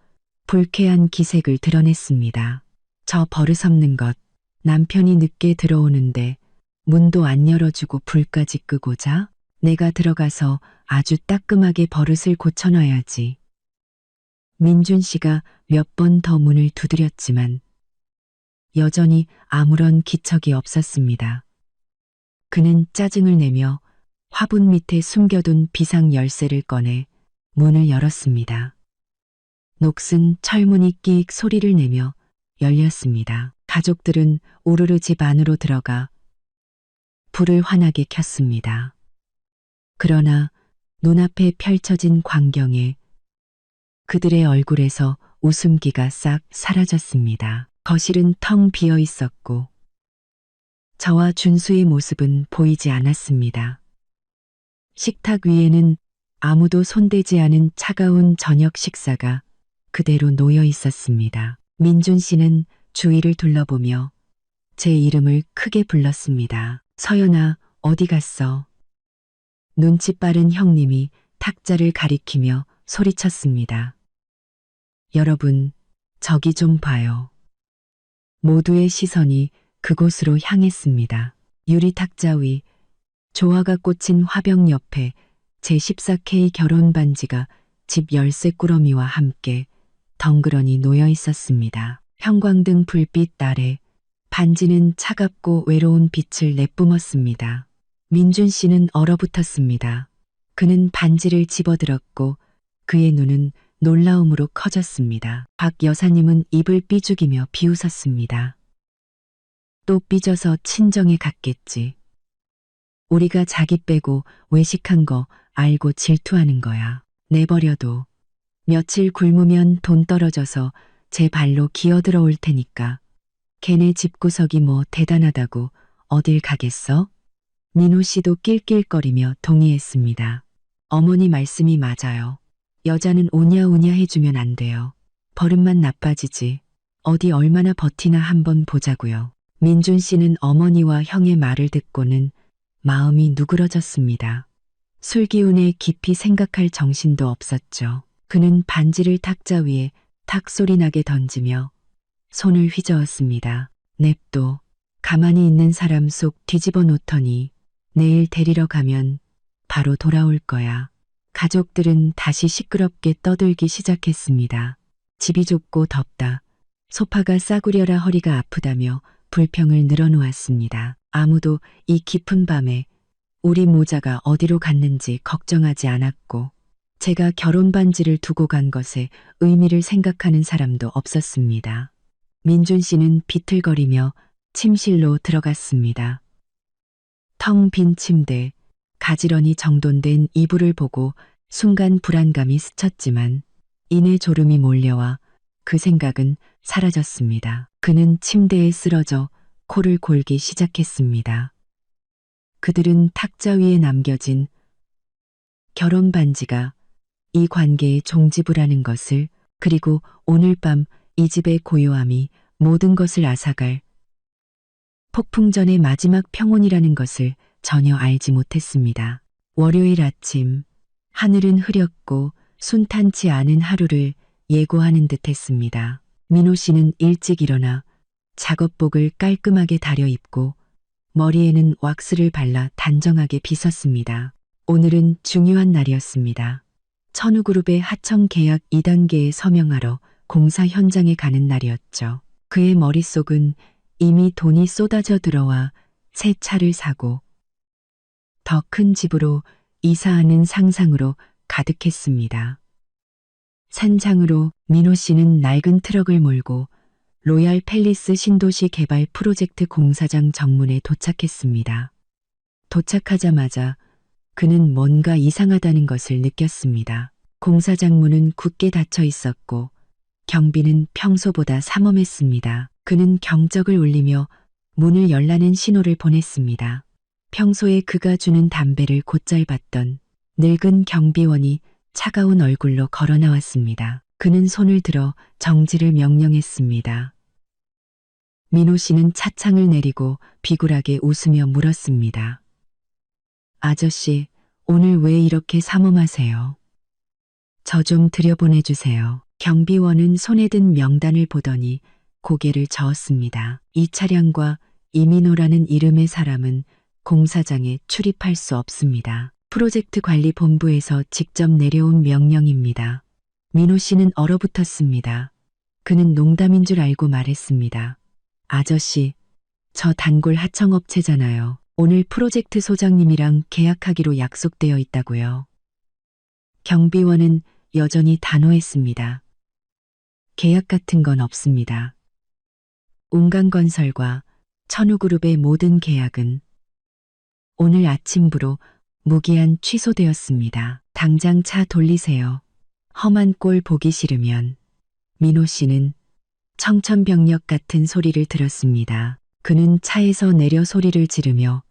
불쾌한 기색을 드러냈습니다. 저 버릇없는 것, 남편이 늦게 들어오는데 문도 안 열어주고 불까지 끄고자 내가 들어가서 아주 따끔하게 버릇을 고쳐놔야지. 민준 씨가 몇 번 더 문을 두드렸지만 여전히 아무런 기척이 없었습니다. 그는 짜증을 내며 화분 밑에 숨겨둔 비상 열쇠를 꺼내 문을 열었습니다. 녹슨 철문이 끽 소리를 내며 열렸습니다. 가족들은 우르르 집 안으로 들어가 불을 환하게 켰습니다. 그러나 눈앞에 펼쳐진 광경에 그들의 얼굴에서 웃음기가 싹 사라졌습니다. 거실은 텅 비어 있었고 저와 준수의 모습은 보이지 않았습니다. 식탁 위에는 아무도 손대지 않은 차가운 저녁 식사가 그대로 놓여 있었습니다. 민준 씨는 주위를 둘러보며 제 이름을 크게 불렀습니다. 서연아, 어디 갔어? 눈치 빠른 형님이 탁자를 가리키며 소리쳤습니다. 여러분, 저기 좀 봐요. 모두의 시선이 그곳으로 향했습니다. 유리 탁자 위 조화가 꽂힌 화병 옆에 제14K 결혼 반지가 집 열쇠 꾸러미와 함께 덩그러니 놓여 있었습니다. 형광등 불빛 아래 반지는 차갑고 외로운 빛을 내뿜었습니다. 민준 씨는 얼어붙었습니다. 그는 반지를 집어들었고 그의 눈은 놀라움으로 커졌습니다. 박 여사님은 입을 삐죽이며 비웃었습니다. 또 삐져서 친정에 갔겠지. 우리가 자기 빼고 외식한 거 알고 질투하는 거야. 내버려둬. 며칠 굶으면 돈 떨어져서 제 발로 기어들어 올 테니까. 걔네 집구석이 뭐 대단하다고 어딜 가겠어? 민호 씨도 낄낄거리며 동의했습니다. 어머니 말씀이 맞아요. 여자는 오냐오냐 해주면 안 돼요. 버릇만 나빠지지. 어디 얼마나 버티나 한번 보자고요. 민준 씨는 어머니와 형의 말을 듣고는 마음이 누그러졌습니다. 술 기운에 깊이 생각할 정신도 없었죠. 그는 반지를 탁자 위에 탁 소리 나게 던지며 손을 휘저었습니다. 냅둬. 가만히 있는 사람 속 뒤집어 놓더니 내일 데리러 가면 바로 돌아올 거야. 가족들은 다시 시끄럽게 떠들기 시작했습니다. 집이 좁고 덥다. 소파가 싸구려라 허리가 아프다며 불평을 늘어놓았습니다. 아무도 이 깊은 밤에 우리 모자가 어디로 갔는지 걱정하지 않았고 제가 결혼 반지를 두고 간 것에 의미를 생각하는 사람도 없었습니다. 민준 씨는 비틀거리며 침실로 들어갔습니다. 텅 빈 침대, 가지런히 정돈된 이불을 보고 순간 불안감이 스쳤지만 이내 졸음이 몰려와 그 생각은 사라졌습니다. 그는 침대에 쓰러져 코를 골기 시작했습니다. 그들은 탁자 위에 남겨진 결혼 반지가 이 관계의 종지부라는 것을, 그리고 오늘 밤 이 집의 고요함이 모든 것을 앗아갈 폭풍전의 마지막 평온이라는 것을 전혀 알지 못했습니다. 월요일 아침, 하늘은 흐렸고 순탄치 않은 하루를 예고하는 듯 했습니다. 민호 씨는 일찍 일어나 작업복을 깔끔하게 다려 입고 머리에는 왁스를 발라 단정하게 빗었습니다. 오늘은 중요한 날이었습니다. 천우그룹의 하청 계약 2단계에 서명하러 공사 현장에 가는 날이었죠. 그의 머릿속은 이미 돈이 쏟아져 들어와 새 차를 사고 더 큰 집으로 이사하는 상상으로 가득했습니다. 산장으로 민호 씨는 낡은 트럭을 몰고 로얄 팰리스 신도시 개발 프로젝트 공사장 정문에 도착했습니다. 도착하자마자 그는 뭔가 이상하다는 것을 느꼈습니다. 공사장 문은 굳게 닫혀 있었고 경비는 평소보다 삼엄했습니다. 그는 경적을 울리며 문을 열라는 신호를 보냈습니다. 평소에 그가 주는 담배를 곧잘 받던 늙은 경비원이 차가운 얼굴로 걸어 나왔습니다. 그는 손을 들어 정지를 명령했습니다. 민호 씨는 차창을 내리고 비굴하게 웃으며 물었습니다. 아저씨, 오늘 왜 이렇게 삼엄하세요? 저 좀 들여보내주세요. 경비원은 손에 든 명단을 보더니 고개를 저었습니다. 이 차량과 이민호라는 이름의 사람은 공사장에 출입할 수 없습니다. 프로젝트 관리 본부에서 직접 내려온 명령입니다. 민호 씨는 얼어붙었습니다. 그는 농담인 줄 알고 말했습니다. 아저씨, 저 단골 하청업체잖아요. 오늘 프로젝트 소장님이랑 계약하기로 약속되어 있다고요. 경비원은 여전히 단호했습니다. 계약 같은 건 없습니다. 운강건설과 천우그룹의 모든 계약은 오늘 아침부로 무기한 취소되었습니다. 당장 차 돌리세요. 험한 꼴 보기 싫으면. 민호 씨는 청천벽력 같은 소리를 들었습니다. 그는 차에서 내려 소리를 지르며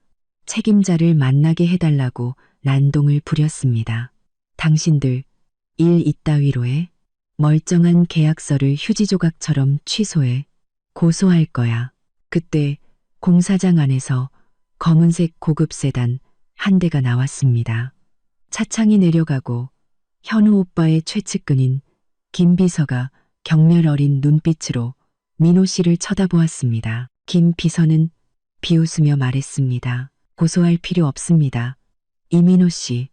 책임자를 만나게 해달라고 난동을 부렸습니다. 당신들 일 이따위로 해. 멀쩡한 계약서를 휴지 조각처럼 취소해. 고소할 거야. 그때 공사장 안에서 검은색 고급 세단 한 대가 나왔습니다. 차창이 내려가고 현우 오빠의 최측근인 김 비서가 경멸 어린 눈빛으로 민호 씨를 쳐다보았습니다. 김 비서는 비웃으며 말했습니다. 고소할 필요 없습니다. 이민호 씨,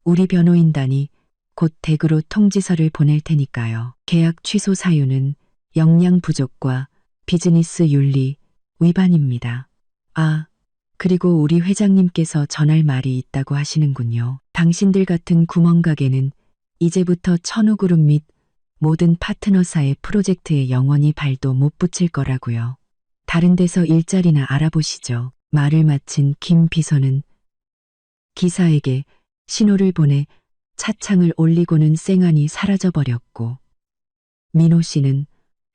우리 변호인단이 곧 댁으로 통지서를 보낼 테니까요. 계약 취소 사유는 역량 부족과 비즈니스 윤리 위반입니다. 아, 그리고 우리 회장님께서 전할 말이 있다고 하시는군요. 당신들 같은 구멍가게는 이제부터 천우그룹 및 모든 파트너사의 프로젝트에 영원히 발도 못 붙일 거라고요. 다른 데서 일자리나 알아보시죠. 말을 마친 김 비서는 기사에게 신호를 보내 차창을 올리고는 쌩안이 사라져버렸고 민호 씨는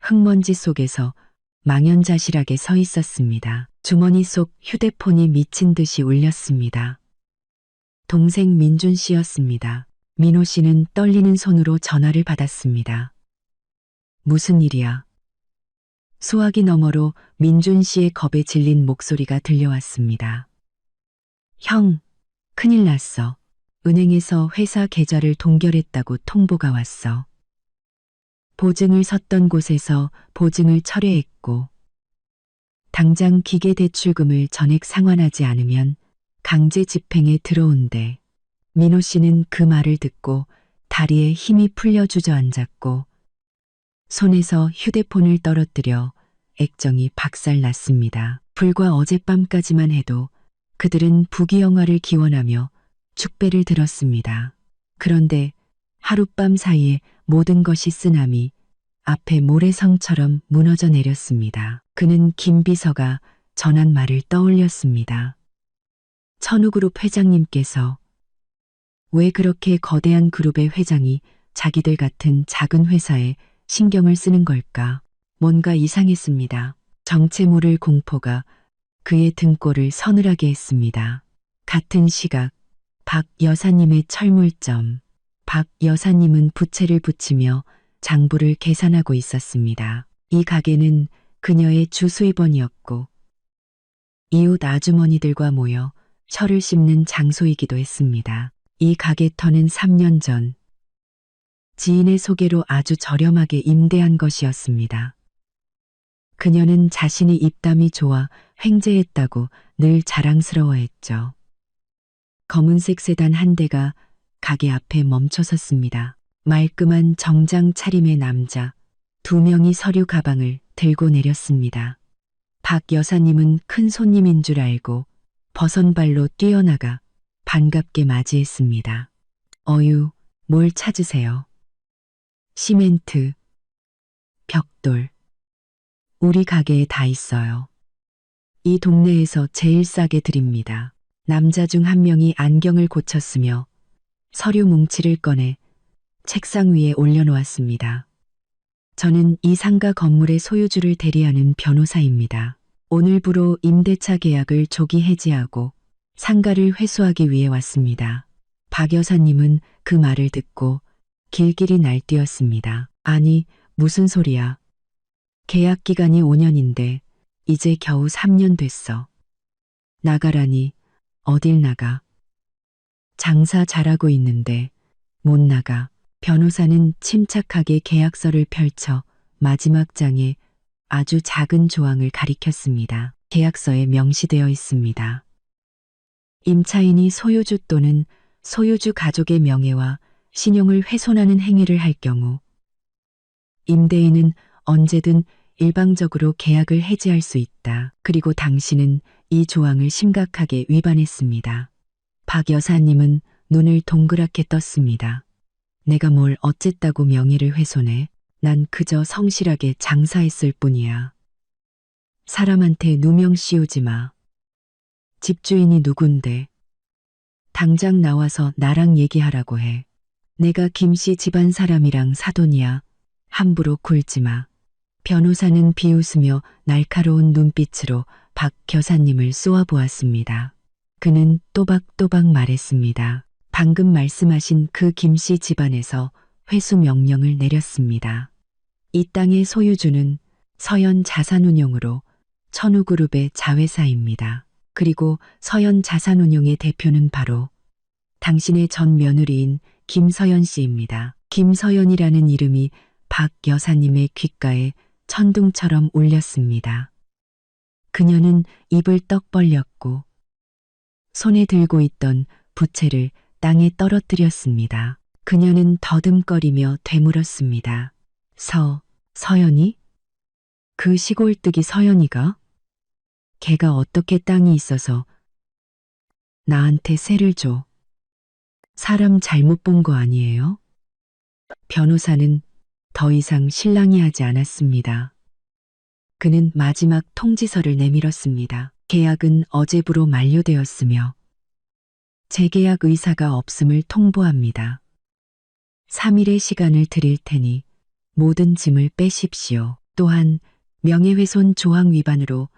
흙먼지 속에서 망연자실하게 서 있었습니다. 주머니 속 휴대폰이 미친 듯이 울렸습니다. 동생 민준 씨였습니다. 민호 씨는 떨리는 손으로 전화를 받았습니다. 무슨 일이야? 수화기 너머로 민준 씨의 겁에 질린 목소리가 들려왔습니다. 형, 큰일 났어. 은행에서 회사 계좌를 동결했다고 통보가 왔어. 보증을 섰던 곳에서 보증을 철회했고 당장 기계대출금을 전액 상환하지 않으면 강제 집행에 들어온대. 민호 씨는 그 말을 듣고 다리에 힘이 풀려 주저앉았고 손에서 휴대폰을 떨어뜨려 액정이 박살났습니다. 불과 어젯밤까지만 해도 그들은 부귀영화를 기원하며 축배를 들었습니다. 그런데 하룻밤 사이에 모든 것이 쓰나미 앞에 모래성처럼 무너져 내렸습니다. 그는 김 비서가 전한 말을 떠올렸습니다. 천우그룹 회장님께서 왜 그렇게 거대한 그룹의 회장이 자기들 같은 작은 회사에 신경을 쓰는 걸까? 뭔가 이상했습니다. 정체 모를 공포가 그의 등골을 서늘하게 했습니다. 같은 시각 박 여사님의 철물점. 박 여사님은 부채를 붙이며 장부를 계산하고 있었습니다. 이 가게는 그녀의 주 수입원이었고 이웃 아주머니들과 모여 철을 씹는 장소이기도 했습니다. 이 가게터는 3년 전 지인의 소개로 아주 저렴하게 임대한 것이었습니다. 그녀는 자신이 입담이 좋아 횡재했다고 늘 자랑스러워했죠. 검은색 세단 한 대가 가게 앞에 멈춰섰습니다. 말끔한 정장 차림의 남자 2명이 서류 가방을 들고 내렸습니다. 박 여사님은 큰 손님인 줄 알고 버선발로 뛰어나가 반갑게 맞이했습니다. 어유, 뭘 찾으세요? 시멘트, 벽돌. 우리 가게에 다 있어요. 이 동네에서 제일 싸게 드립니다. 남자 중 한 명이 안경을 고쳤으며 서류 뭉치를 꺼내 책상 위에 올려놓았습니다. 저는 이 상가 건물의 소유주를 대리하는 변호사입니다. 오늘부로 임대차 계약을 조기 해지하고 상가를 회수하기 위해 왔습니다. 박 여사님은 그 말을 듣고 길길이 날뛰었습니다. 아니, 무슨 소리야. 계약 기간이 5년인데 이제 겨우 3년 됐어. 나가라니, 어딜 나가. 장사 잘하고 있는데 못 나가. 변호사는 침착하게 계약서를 펼쳐 마지막 장에 아주 작은 조항을 가리켰습니다. 계약서에 명시되어 있습니다. 임차인이 소유주 또는 소유주 가족의 명예와 신용을 훼손하는 행위를 할 경우 임대인은 언제든 일방적으로 계약을 해지할 수 있다. 그리고 당신은 이 조항을 심각하게 위반했습니다. 박 여사님은 눈을 동그랗게 떴습니다. 내가 뭘 어쨌다고 명예를 훼손해? 난 그저 성실하게 장사했을 뿐이야. 사람한테 누명 씌우지 마. 집주인이 누군데? 당장 나와서 나랑 얘기하라고 해. 내가 김씨 집안 사람이랑 사돈이야. 함부로 굴지 마. 변호사는 비웃으며 날카로운 눈빛으로 박 여사님을 쏘아보았습니다. 그는 또박또박 말했습니다. 방금 말씀하신 그 김씨 집안에서 회수 명령을 내렸습니다. 이 땅의 소유주는 서현 자산운용으로 천우그룹의 자회사입니다. 그리고 서현 자산운용의 대표는 바로 당신의 전 며느리인 김서연 씨입니다. 김서연이라는 이름이 박 여사님의 귓가에 천둥처럼 울렸습니다. 그녀는 입을 떡 벌렸고 손에 들고 있던 부채를 땅에 떨어뜨렸습니다. 그녀는 더듬거리며 되물었습니다. 서연이? 그 시골뜨기 서연이가? 걔가 어떻게 땅이 있어서 나한테 세를 줘? 사람 잘못 본 거 아니에요? 변호사는 더 이상 실랑이 하지 않았습니다. 그는 마지막 통지서를 내밀었습니다. 계약은 어제부로 만료되었으며 재계약 의사가 없음을 통보합니다. 3일의 시간을 드릴 테니 모든 짐을 빼십시오. 또한 명예훼손 조항 위반으로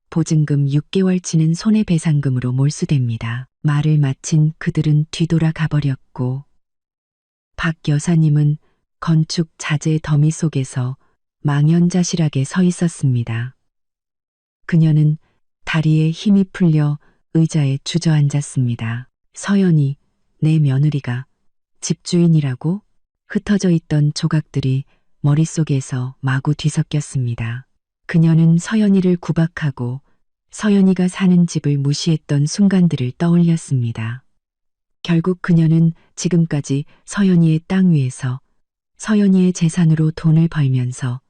보증금 6개월치는 손해배상금으로 몰수됩니다. 말을 마친 그들은 뒤돌아 가버렸고 박 여사님은 건축 자재 더미 속에서 망연자실하게 서 있었습니다. 그녀는 다리에 힘이 풀려 의자에 주저앉았습니다. 서연이, 내 며느리가 집주인이라고? 흩어져 있던 조각들이 머릿속에서 마구 뒤섞였습니다. 그녀는 서연이를 구박하고 서연이가 사는 집을 무시했던 순간들을 떠올렸습니다. 결국 그녀는 지금까지 서연이의 땅 위에서 서연이의 재산으로 돈을 벌면서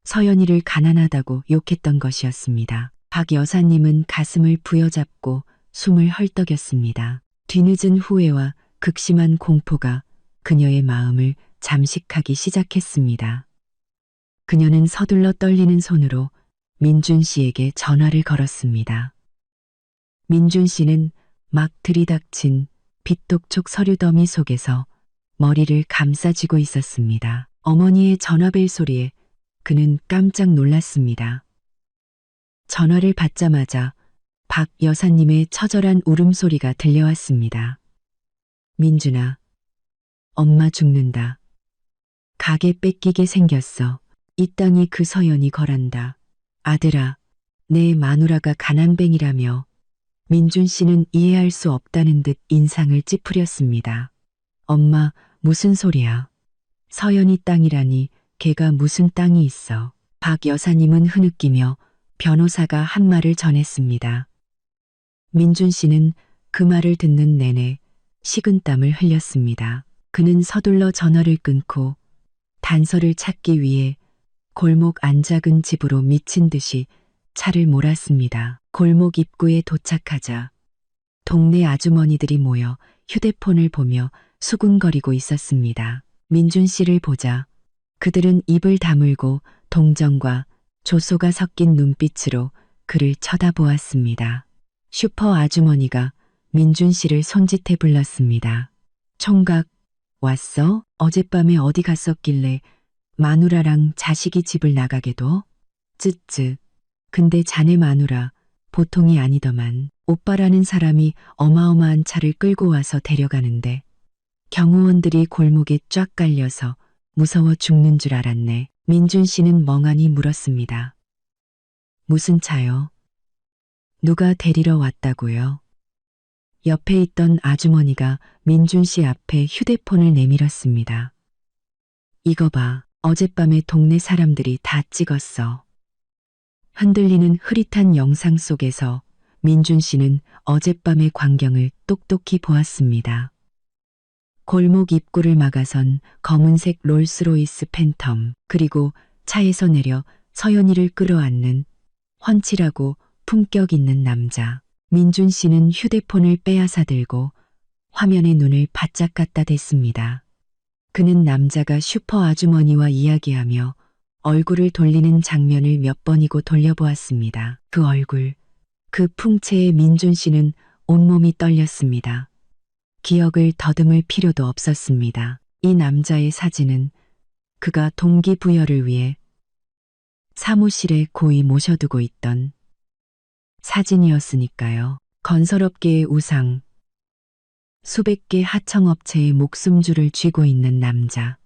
서연이를 가난하다고 욕했던 것이었습니다. 박 여사님은 가슴을 부여잡고 숨을 헐떡였습니다. 뒤늦은 후회와 극심한 공포가 그녀의 마음을 잠식하기 시작했습니다. 그녀는 서둘러 떨리는 손으로 민준 씨에게 전화를 걸었습니다. 민준 씨는 막 들이닥친 빗독촉 서류 더미 속에서 머리를 감싸쥐고 있었습니다. 어머니의 전화벨 소리에 그는 깜짝 놀랐습니다. 전화를 받자마자 박 여사님의 처절한 울음소리가 들려왔습니다. 민준아, 엄마 죽는다. 가게 뺏기게 생겼어. 이 땅이 그 서연이 거란다. 아들아, 내 마누라가 가난뱅이라며 민준 씨는 이해할 수 없다는 듯 인상을 찌푸렸습니다. 엄마, 무슨 소리야. 서연이 땅이라니 걔가 무슨 땅이 있어. 박 여사님은 흐느끼며 변호사가 한 말을 전했습니다. 민준 씨는 그 말을 듣는 내내 식은땀을 흘렸습니다. 그는 서둘러 전화를 끊고 단서를 찾기 위해 골목 안작은 집으로 미친 듯이 차를 몰았습니다. 골목 입구에 도착하자 동네 아주머니들이 모여 휴대폰을 보며 수군거리고 있었습니다. 민준 씨를 보자 그들은 입을 다물고 동정과 조소가 섞인 눈빛으로 그를 쳐다보았습니다. 슈퍼 아주머니가 민준 씨를 손짓해 불렀습니다. 총각, 왔어? 어젯밤에 어디 갔었길래 마누라랑 자식이 집을 나가게 둬? 쯔쯔. 근데 자네 마누라 보통이 아니더만. 오빠라는 사람이 어마어마한 차를 끌고 와서 데려가는데 경호원들이 골목에 쫙 깔려서 무서워 죽는 줄 알았네. 민준 씨는 멍하니 물었습니다. 무슨 차요? 누가 데리러 왔다고요? 옆에 있던 아주머니가 민준 씨 앞에 휴대폰을 내밀었습니다. 이거 봐. 어젯밤에 동네 사람들이 다 찍었어. 흔들리는 흐릿한 영상 속에서 민준 씨는 어젯밤의 광경을 똑똑히 보았습니다. 골목 입구를 막아선 검은색 롤스로이스 팬텀, 그리고 차에서 내려 서연이를 끌어안는 훤칠하고 품격 있는 남자. 민준 씨는 휴대폰을 빼앗아 들고 화면에 눈을 바짝 갖다 댔습니다. 그는 남자가 슈퍼 아주머니와 이야기하며 얼굴을 돌리는 장면을 몇 번이고 돌려보았습니다. 그 얼굴, 그 풍채에 민준 씨는 온몸이 떨렸습니다. 기억을 더듬을 필요도 없었습니다. 이 남자의 사진은 그가 동기부여를 위해 사무실에 고이 모셔두고 있던 사진이었으니까요. 건설업계의 우상, 수백 개 하청업체의 목숨줄을 쥐고 있는 남자.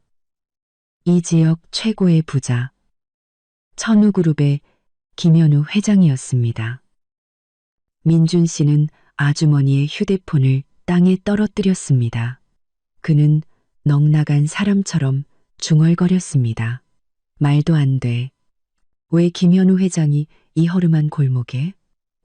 이 지역 최고의 부자, 천우그룹의 김현우 회장이었습니다. 민준 씨는 아주머니의 휴대폰을 땅에 떨어뜨렸습니다. 그는 넋나간 사람처럼 중얼거렸습니다. 말도 안 돼. 왜 김현우 회장이 이 허름한 골목에?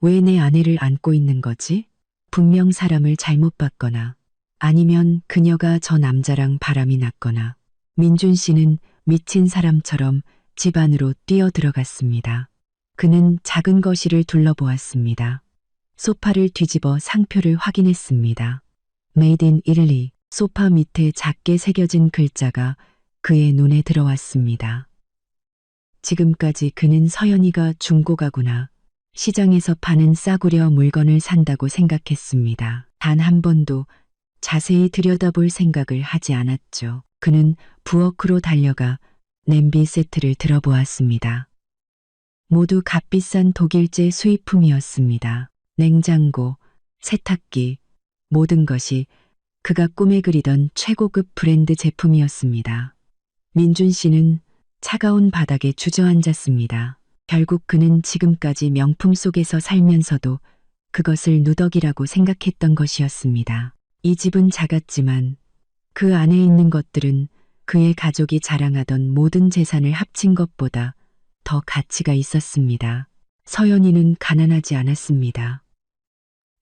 왜 내 아내를 안고 있는 거지? 분명 사람을 잘못 봤거나 아니면 그녀가 저 남자랑 바람이 났거나. 민준 씨는 미친 사람처럼 집 안으로 뛰어 들어갔습니다. 그는 작은 거실을 둘러보았습니다. 소파를 뒤집어 상표를 확인했습니다. Made in Italy. 소파 밑에 작게 새겨진 글자가 그의 눈에 들어왔습니다. 지금까지 그는 서연이가 중고가구나 시장에서 파는 싸구려 물건을 산다고 생각했습니다. 단 한 번도 자세히 들여다볼 생각을 하지 않았죠. 그는 부엌으로 달려가 냄비 세트를 들어보았습니다. 모두 값비싼 독일제 수입품이었습니다. 냉장고, 세탁기, 모든 것이 그가 꿈에 그리던 최고급 브랜드 제품이었습니다. 민준 씨는 차가운 바닥에 주저앉았습니다. 결국 그는 지금까지 명품 속에서 살면서도 그것을 누더기라고 생각했던 것이었습니다. 이 집은 작았지만 그 안에 있는 것들은 그의 가족이 자랑하던 모든 재산을 합친 것보다 더 가치가 있었습니다. 서연이는 가난하지 않았습니다.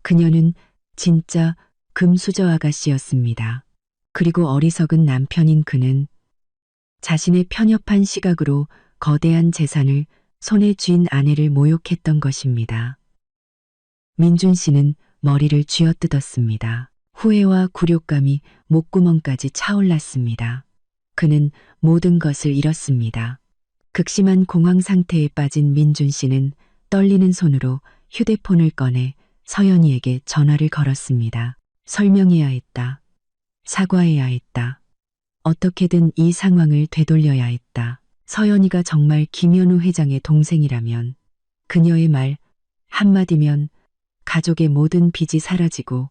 그녀는 진짜 금수저 아가씨였습니다. 그리고 어리석은 남편인 그는 자신의 편협한 시각으로 거대한 재산을 손에 쥔 아내를 모욕했던 것입니다. 민준 씨는 머리를 쥐어뜯었습니다. 후회와 굴욕감이 목구멍까지 차올랐습니다. 그는 모든 것을 잃었습니다. 극심한 공황 상태에 빠진 민준 씨는 떨리는 손으로 휴대폰을 꺼내 서연이에게 전화를 걸었습니다. 설명해야 했다. 사과해야 했다. 어떻게든 이 상황을 되돌려야 했다. 서연이가 정말 김현우 회장의 동생이라면 그녀의 말 한마디면 가족의 모든 빚이 사라지고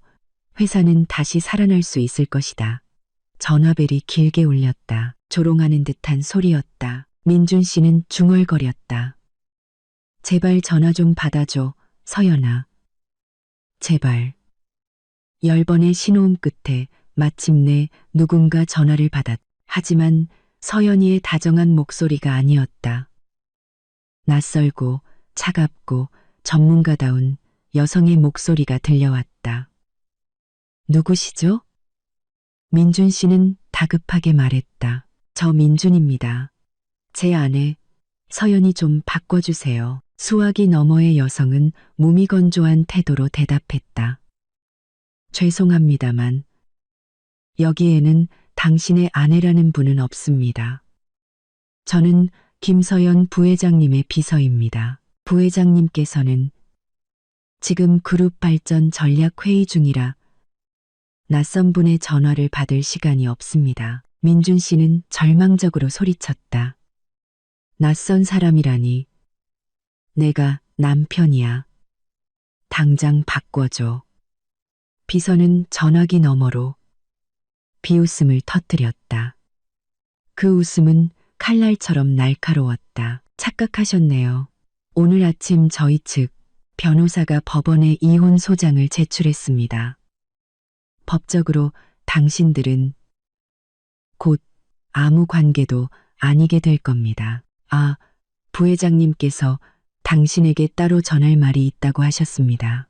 회사는 다시 살아날 수 있을 것이다. 전화벨이 길게 울렸다. 조롱하는 듯한 소리였다. 민준 씨는 중얼거렸다. 제발 전화 좀 받아줘, 서연아. 제발. 10번의 신호음 끝에 마침내 누군가 전화를 받았다. 하지만 서연이의 다정한 목소리가 아니었다. 낯설고 차갑고 전문가다운 여성의 목소리가 들려왔다. 누구시죠? 민준 씨는 다급하게 말했다. 저 민준입니다. 제 아내 서연이 좀 바꿔주세요. 수화기 너머의 여성은 무미건조한 태도로 대답했다. 죄송합니다만 여기에는 당신의 아내라는 분은 없습니다. 저는 김서연 부회장님의 비서입니다. 부회장님께서는 지금 그룹 발전 전략 회의 중이라 낯선 분의 전화를 받을 시간이 없습니다. 민준 씨는 절망적으로 소리쳤다. 낯선 사람이라니. 내가 남편이야. 당장 바꿔줘. 비서는 전화기 너머로 비웃음을 터뜨렸다. 그 웃음은 칼날처럼 날카로웠다. 착각하셨네요. 오늘 아침 저희 측 변호사가 법원에 이혼 소장을 제출했습니다. 법적으로 당신들은 곧 아무 관계도 아니게 될 겁니다. 아, 부회장님께서 당신에게 따로 전할 말이 있다고 하셨습니다.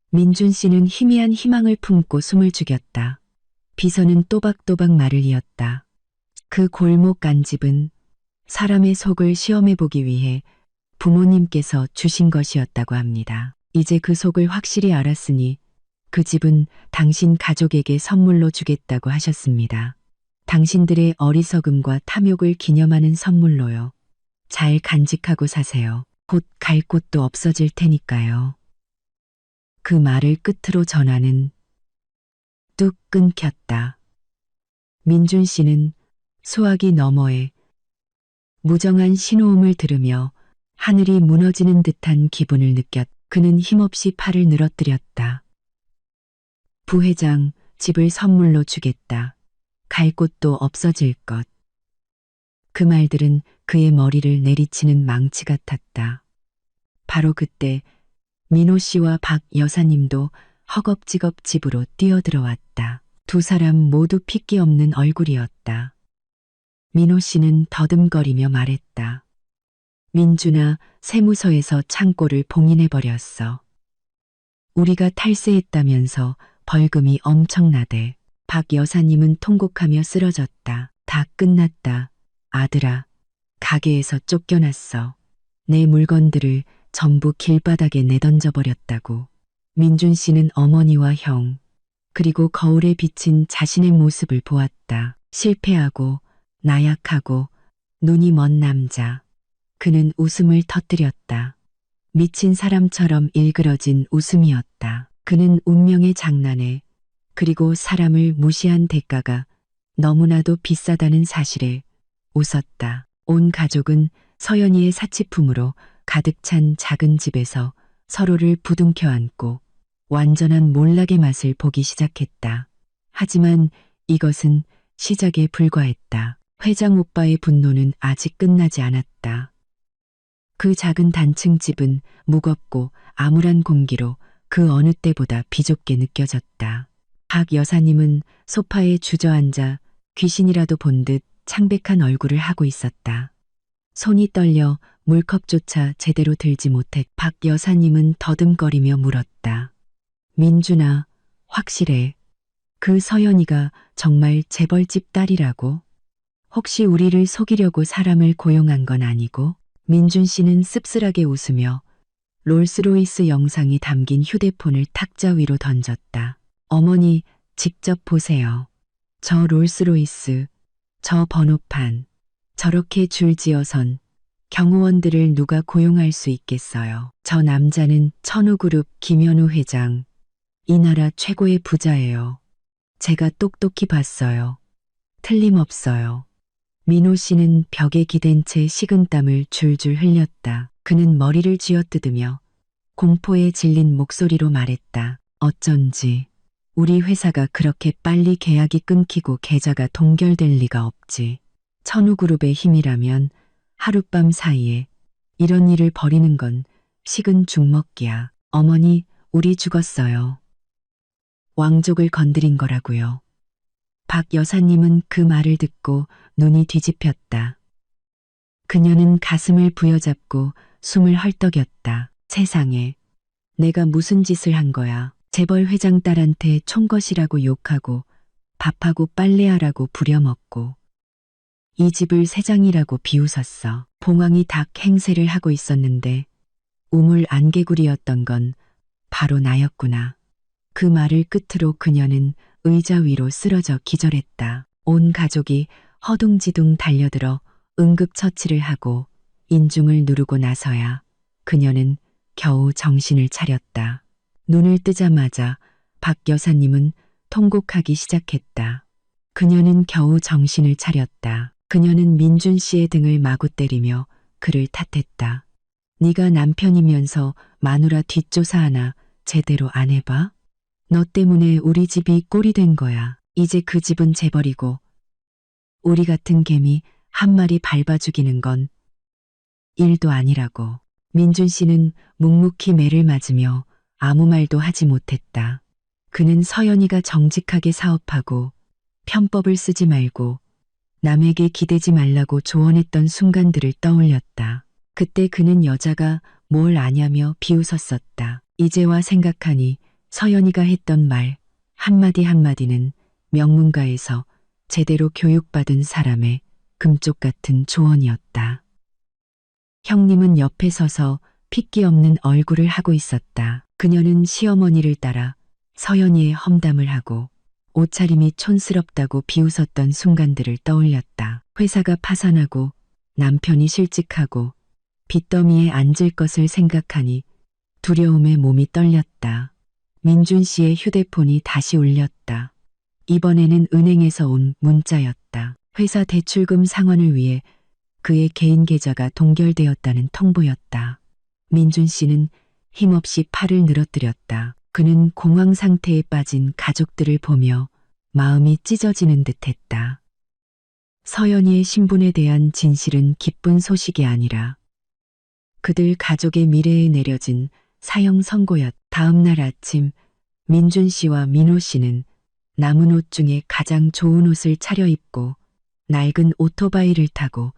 민준 씨는 희미한 희망을 품고 숨을 죽였다. 비서는 또박또박 말을 이었다. 그 골목 간집은 사람의 속을 시험해 보기 위해 부모님께서 주신 것이었다고 합니다. 이제 그 속을 확실히 알았으니 그 집은 당신 가족에게 선물로 주겠다고 하셨습니다. 당신들의 어리석음과 탐욕을 기념하는 선물로요. 잘 간직하고 사세요. 곧 갈 곳도 없어질 테니까요. 그 말을 끝으로 전화는 뚝 끊겼다. 민준 씨는 수화기 너머에 무정한 신호음을 들으며 하늘이 무너지는 듯한 기분을 느꼈. 그는 힘없이 팔을 늘어뜨렸다. 부회장, 집을 선물로 주겠다. 갈 곳도 없어질 것. 그 말들은 그의 머리를 내리치는 망치 같았다. 바로 그때 민호 씨와 박 여사님도 허겁지겁 집으로 뛰어들어왔다. 두 사람 모두 핏기 없는 얼굴이었다. 민호 씨는 더듬거리며 말했다. 민준아, 세무서에서 창고를 봉인해버렸어. 우리가 탈세했다면서 벌금이 엄청나대. 박 여사님은 통곡하며 쓰러졌다. 다 끝났다. 아들아, 가게에서 쫓겨났어. 내 물건들을 전부 길바닥에 내던져버렸다고. 민준 씨는 어머니와 형, 그리고 거울에 비친 자신의 모습을 보았다. 실패하고 나약하고 눈이 먼 남자. 그는 웃음을 터뜨렸다. 미친 사람처럼 일그러진 웃음이었다. 그는 운명의 장난에 그리고 사람을 무시한 대가가 너무나도 비싸다는 사실에 웃었다. 온 가족은 서연이의 사치품으로 가득 찬 작은 집에서 서로를 부둥켜 안고 완전한 몰락의 맛을 보기 시작했다. 하지만 이것은 시작에 불과했다. 회장 오빠의 분노는 아직 끝나지 않았다. 그 작은 단층 집은 무겁고 암울한 공기로 그 어느 때보다 비좁게 느껴졌다. 박 여사님은 소파에 주저앉아 귀신이라도 본 듯 창백한 얼굴을 하고 있었다. 손이 떨려 물컵조차 제대로 들지 못해 박 여사님은 더듬거리며 물었다. 민준아, 확실해. 그 서연이가 정말 재벌집 딸이라고? 혹시 우리를 속이려고 사람을 고용한 건 아니고? 민준 씨는 씁쓸하게 웃으며 롤스로이스 영상이 담긴 휴대폰을 탁자 위로 던졌다. 어머니, 직접 보세요. 저 롤스로이스, 저 번호판, 저렇게 줄지어선 경호원들을 누가 고용할 수 있겠어요. 저 남자는 천우그룹 김현우 회장, 이 나라 최고의 부자예요. 제가 똑똑히 봤어요. 틀림없어요. 민호 씨는 벽에 기댄 채 식은땀을 줄줄 흘렸다. 그는 머리를 쥐어뜯으며 공포에 질린 목소리로 말했다. 어쩐지 우리 회사가 그렇게 빨리 계약이 끊기고 계좌가 동결될 리가 없지. 천우그룹의 힘이라면 하룻밤 사이에 이런 일을 벌이는 건 식은 죽 먹기야. 어머니, 우리 죽었어요. 왕족을 건드린 거라고요. 박 여사님은 그 말을 듣고 눈이 뒤집혔다. 그녀는 가슴을 부여잡고 숨을 헐떡였다. 세상에, 내가 무슨 짓을 한 거야. 재벌 회장 딸한테 총것이라고 욕하고 밥하고 빨래하라고 부려먹고 이 집을 세장이라고 비웃었어. 봉황이 닭 행세를 하고 있었는데 우물 안개구리였던 건 바로 나였구나. 그 말을 끝으로 그녀는 의자 위로 쓰러져 기절했다. 온 가족이 허둥지둥 달려들어 응급처치를 하고 인중을 누르고 나서야 그녀는 겨우 정신을 차렸다. 눈을 뜨자마자 박 여사님은 통곡하기 시작했다. 그녀는 겨우 정신을 차렸다. 그녀는 민준 씨의 등을 마구 때리며 그를 탓했다. 네가 남편이면서 마누라 뒷조사하나 제대로 안 해봐? 너 때문에 우리 집이 꼴이 된 거야. 이제 그 집은 재벌이고 우리 같은 개미 한 마리 밟아 죽이는 건 일도 아니라고. 민준 씨는 묵묵히 매를 맞으며 아무 말도 하지 못했다. 그는 서연이가 정직하게 사업하고 편법을 쓰지 말고 남에게 기대지 말라고 조언했던 순간들을 떠올렸다. 그때 그는 여자가 뭘 아냐며 비웃었었다. 이제와 생각하니 서연이가 했던 말 한마디 한마디는 명문가에서 제대로 교육받은 사람의 금쪽 같은 조언이었다. 형님은 옆에 서서 핏기 없는 얼굴을 하고 있었다. 그녀는 시어머니를 따라 서연이의 험담을 하고 옷차림이 촌스럽다고 비웃었던 순간들을 떠올렸다. 회사가 파산하고 남편이 실직하고 빚더미에 앉을 것을 생각하니 두려움에 몸이 떨렸다. 민준 씨의 휴대폰이 다시 울렸다. 이번에는 은행에서 온 문자였다. 회사 대출금 상환을 위해 그의 개인 계좌가 동결되었다는 통보였다. 민준 씨는 힘없이 팔을 늘어뜨렸다. 그는 공황 상태에 빠진 가족들을 보며 마음이 찢어지는 듯했다. 서연이의 신분에 대한 진실은 기쁜 소식이 아니라 그들 가족의 미래에 내려진 사형 선고였다. 다음 날 아침 민준 씨와 민호 씨는 남은 옷 중에 가장 좋은 옷을 차려입고 낡은 오토바이를 타고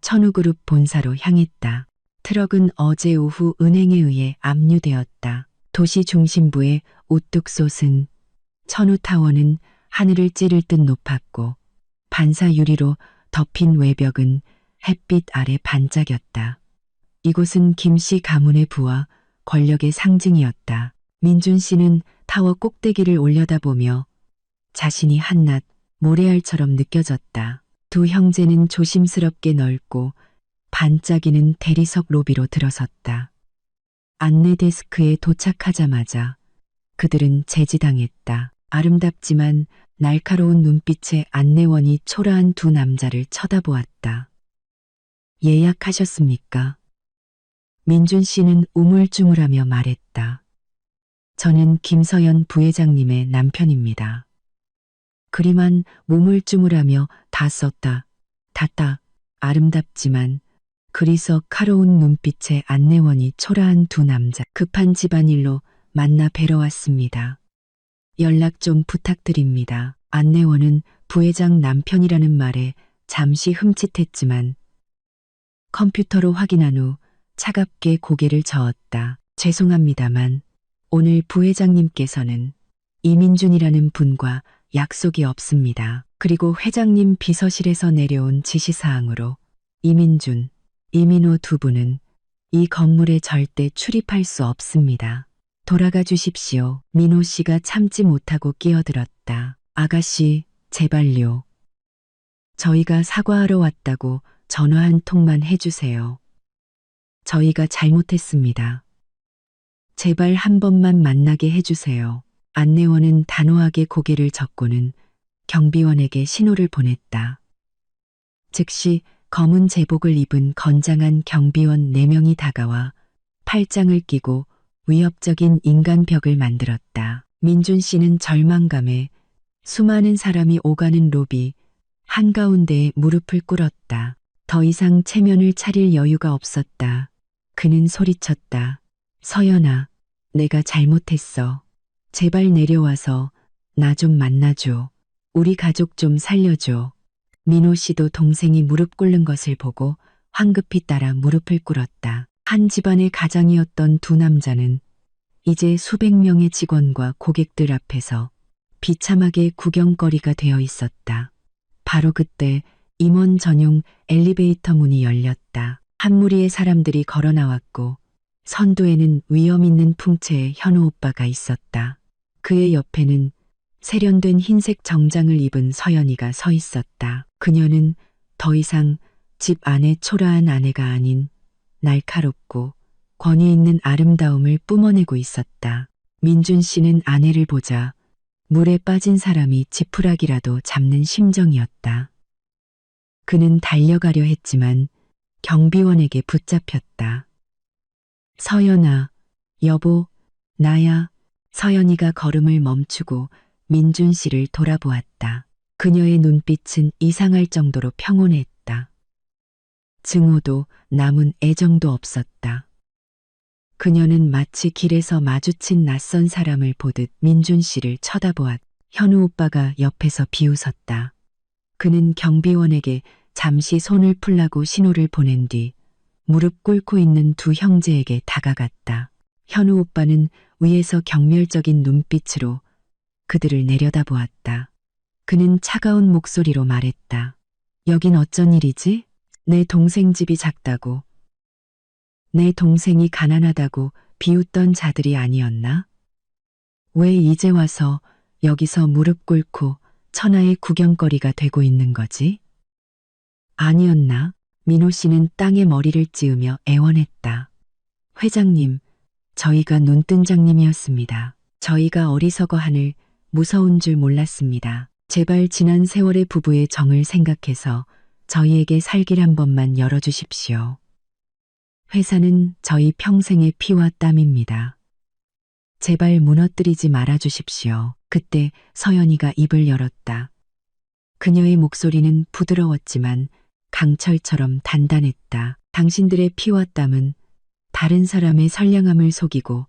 천우그룹 본사로 향했다. 트럭은 어제 오후 은행에 의해 압류되었다. 도시 중심부의 우뚝 솟은 천우타워는 하늘을 찌를 듯 높았고 반사 유리로 덮인 외벽은 햇빛 아래 반짝였다. 이곳은 김씨 가문의 부와 권력의 상징이었다. 민준 씨는 타워 꼭대기를 올려다보며 자신이 한낱 모래알처럼 느껴졌다. 두 형제는 조심스럽게 넓고 반짝이는 대리석 로비로 들어섰다. 안내 데스크에 도착하자마자 그들은 제지당했다. 아름답지만 날카로운 눈빛의 안내원이 초라한 두 남자를 쳐다보았다. 예약하셨습니까? 민준 씨는 우물쭈물하며 말했다. 저는 김서연 부회장님의 남편입니다. 그리만 우물쭈물하며 다 썼다. 닫다. 아름답지만 그리석카로운 눈빛의 안내원이 초라한 두 남자. 급한 집안일로 만나 뵈러 왔습니다. 연락 좀 부탁드립니다. 안내원은 부회장 남편이라는 말에 잠시 흠칫했지만 컴퓨터로 확인한 후 차갑게 고개를 저었다. 죄송합니다만 오늘 부회장님께서는 이민준이라는 분과 약속이 없습니다. 그리고 회장님 비서실에서 내려온 지시사항으로 이민준, 이민호 두 분은 이 건물에 절대 출입할 수 없습니다. 돌아가 주십시오. 민호 씨가 참지 못하고 끼어들었다. 아가씨, 제발요. 저희가 사과하러 왔다고 전화 한 통만 해주세요. 저희가 잘못했습니다. 제발 한 번만 만나게 해주세요. 안내원은 단호하게 고개를 젓고는 경비원에게 신호를 보냈다. 즉시 검은 제복을 입은 건장한 경비원 4명이 다가와 팔짱을 끼고 위협적인 인간벽을 만들었다. 민준 씨는 절망감에 수많은 사람이 오가는 로비 한가운데에 무릎을 꿇었다. 더 이상 체면을 차릴 여유가 없었다. 그는 소리쳤다. 서연아, 내가 잘못했어. 제발 내려와서 나 좀 만나줘. 우리 가족 좀 살려줘. 민호 씨도 동생이 무릎 꿇는 것을 보고 황급히 따라 무릎을 꿇었다. 한 집안의 가장이었던 두 남자는 이제 수백 명의 직원과 고객들 앞에서 비참하게 구경거리가 되어 있었다. 바로 그때 임원 전용 엘리베이터 문이 열렸다. 한 무리의 사람들이 걸어 나왔고 선두에는 위험 있는 풍채의 현우 오빠가 있었다. 그의 옆에는 세련된 흰색 정장을 입은 서연이가 서 있었다. 그녀는 더 이상 집 안의 초라한 아내가 아닌 날카롭고 권위 있는 아름다움을 뿜어내고 있었다. 민준 씨는 아내를 보자 물에 빠진 사람이 지푸라기라도 잡는 심정이었다. 그는 달려가려 했지만 경비원에게 붙잡혔다. 서연아, 여보, 나야. 서연이가 걸음을 멈추고 민준 씨를 돌아보았다. 그녀의 눈빛은 이상할 정도로 평온했다. 증오도 남은 애정도 없었다. 그녀는 마치 길에서 마주친 낯선 사람을 보듯 민준 씨를 쳐다보았다. 현우 오빠가 옆에서 비웃었다. 그는 경비원에게 잠시 손을 풀라고 신호를 보낸 뒤 무릎 꿇고 있는 두 형제에게 다가갔다. 현우 오빠는 위에서 경멸적인 눈빛으로 그들을 내려다보았다. 그는 차가운 목소리로 말했다. 여긴 어쩐 일이지? 내 동생 집이 작다고. 내 동생이 가난하다고 비웃던 자들이 아니었나? 왜 이제 와서 여기서 무릎 꿇고 천하의 구경거리가 되고 있는 거지? 아니었나? 민호 씨는 땅에 머리를 찌으며 애원했다. 회장님, 저희가 눈뜬장님이었습니다. 저희가 어리석어 하늘 무서운 줄 몰랐습니다. 제발 지난 세월의 부부의 정을 생각해서 저희에게 살길 한 번만 열어주십시오. 회사는 저희 평생의 피와 땀입니다. 제발 무너뜨리지 말아주십시오. 그때 서연이가 입을 열었다. 그녀의 목소리는 부드러웠지만 강철처럼 단단했다. 당신들의 피와 땀은 다른 사람의 선량함을 속이고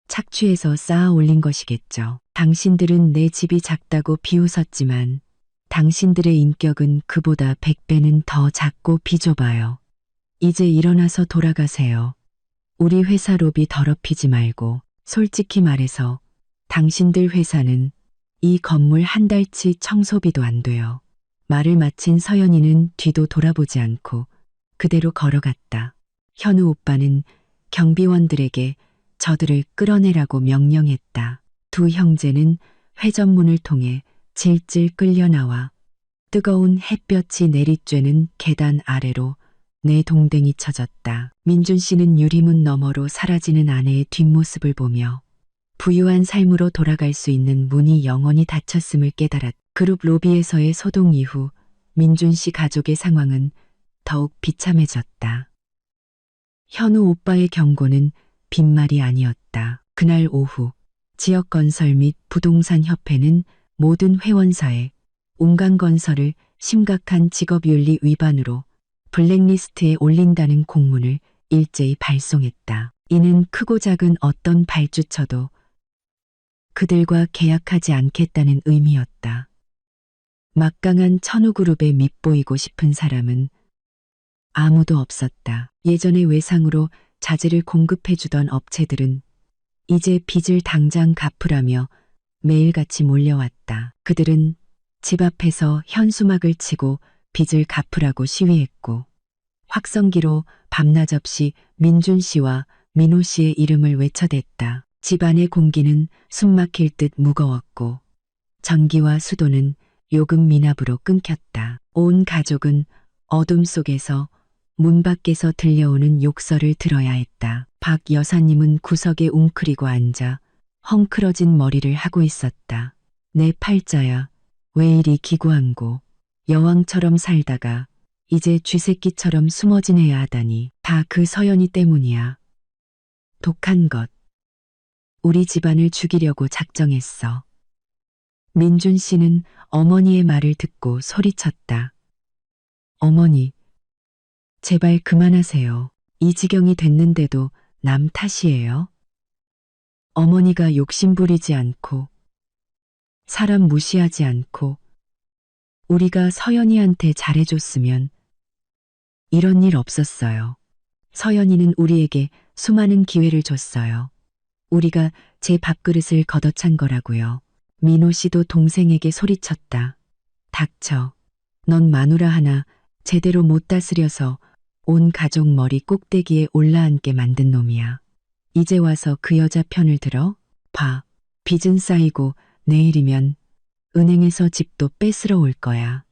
착취해서 쌓아 올린 것이겠죠. 당신들은 내 집이 작다고 비웃었지만 당신들의 인격은 그보다 100배는 더 작고 비좁아요. 이제 일어나서 돌아가세요. 우리 회사 로비 더럽히지 말고 솔직히 말해서 당신들 회사는 이 건물 한 달치 청소비도 안 돼요. 말을 마친 서연이는 뒤도 돌아보지 않고 그대로 걸어갔다. 현우 오빠는 경비원들에게 저들을 끌어내라고 명령했다. 두 형제는 회전문을 통해 질질 끌려 나와 뜨거운 햇볕이 내리쬐는 계단 아래로 내동댕이 쳐졌다. 민준 씨는 유리문 너머로 사라지는 아내의 뒷모습을 보며 부유한 삶으로 돌아갈 수 있는 문이 영원히 닫혔음을 깨달았다. 그룹 로비에서의 소동 이후 민준 씨 가족의 상황은 더욱 비참해졌다. 현우 오빠의 경고는 빈말이 아니었다. 그날 오후 지역건설 및 부동산 협회는 모든 회원사에 운강건설을 심각한 직업윤리 위반으로 블랙리스트에 올린다는 공문을 일제히 발송했다. 이는 크고 작은 어떤 발주처도 그들과 계약하지 않겠다는 의미였다. 막강한 천우그룹에 밉보이고 싶은 사람은 아무도 없었다. 예전의 외상으로 자재를 공급해주던 업체들은 이제 빚을 당장 갚으라며 매일같이 몰려왔다. 그들은 집 앞에서 현수막을 치고 빚을 갚으라고 시위했고 확성기로 밤낮 없이 민준 씨와 민호 씨의 이름을 외쳐댔다. 집안의 공기는 숨막힐 듯 무거웠고 전기와 수도는 요금 미납으로 끊겼다. 온 가족은 어둠 속에서 문 밖에서 들려오는 욕설을 들어야 했다. 박 여사님은 구석에 웅크리고 앉아 헝클어진 머리를 하고 있었다. 내 팔자야, 왜 이리 기구한고 여왕처럼 살다가 이제 쥐새끼처럼 숨어 지내야 하다니. 다 그 서연이 때문이야. 독한 것. 우리 집안을 죽이려고 작정했어. 민준 씨는 어머니의 말을 듣고 소리쳤다. 어머니, 제발 그만하세요. 이 지경이 됐는데도 남 탓이에요. 어머니가 욕심부리지 않고, 사람 무시하지 않고, 우리가 서연이한테 잘해줬으면 이런 일 없었어요. 서연이는 우리에게 수많은 기회를 줬어요. 우리가 제 밥그릇을 걷어찬 거라고요. 민호 씨도 동생에게 소리쳤다. 닥쳐. 넌 마누라 하나 제대로 못 다스려서 온 가족 머리 꼭대기에 올라앉게 만든 놈이야. 이제 와서 그 여자 편을 들어? 봐. 빚은 쌓이고 내일이면 은행에서 집도 뺏으러 올 거야.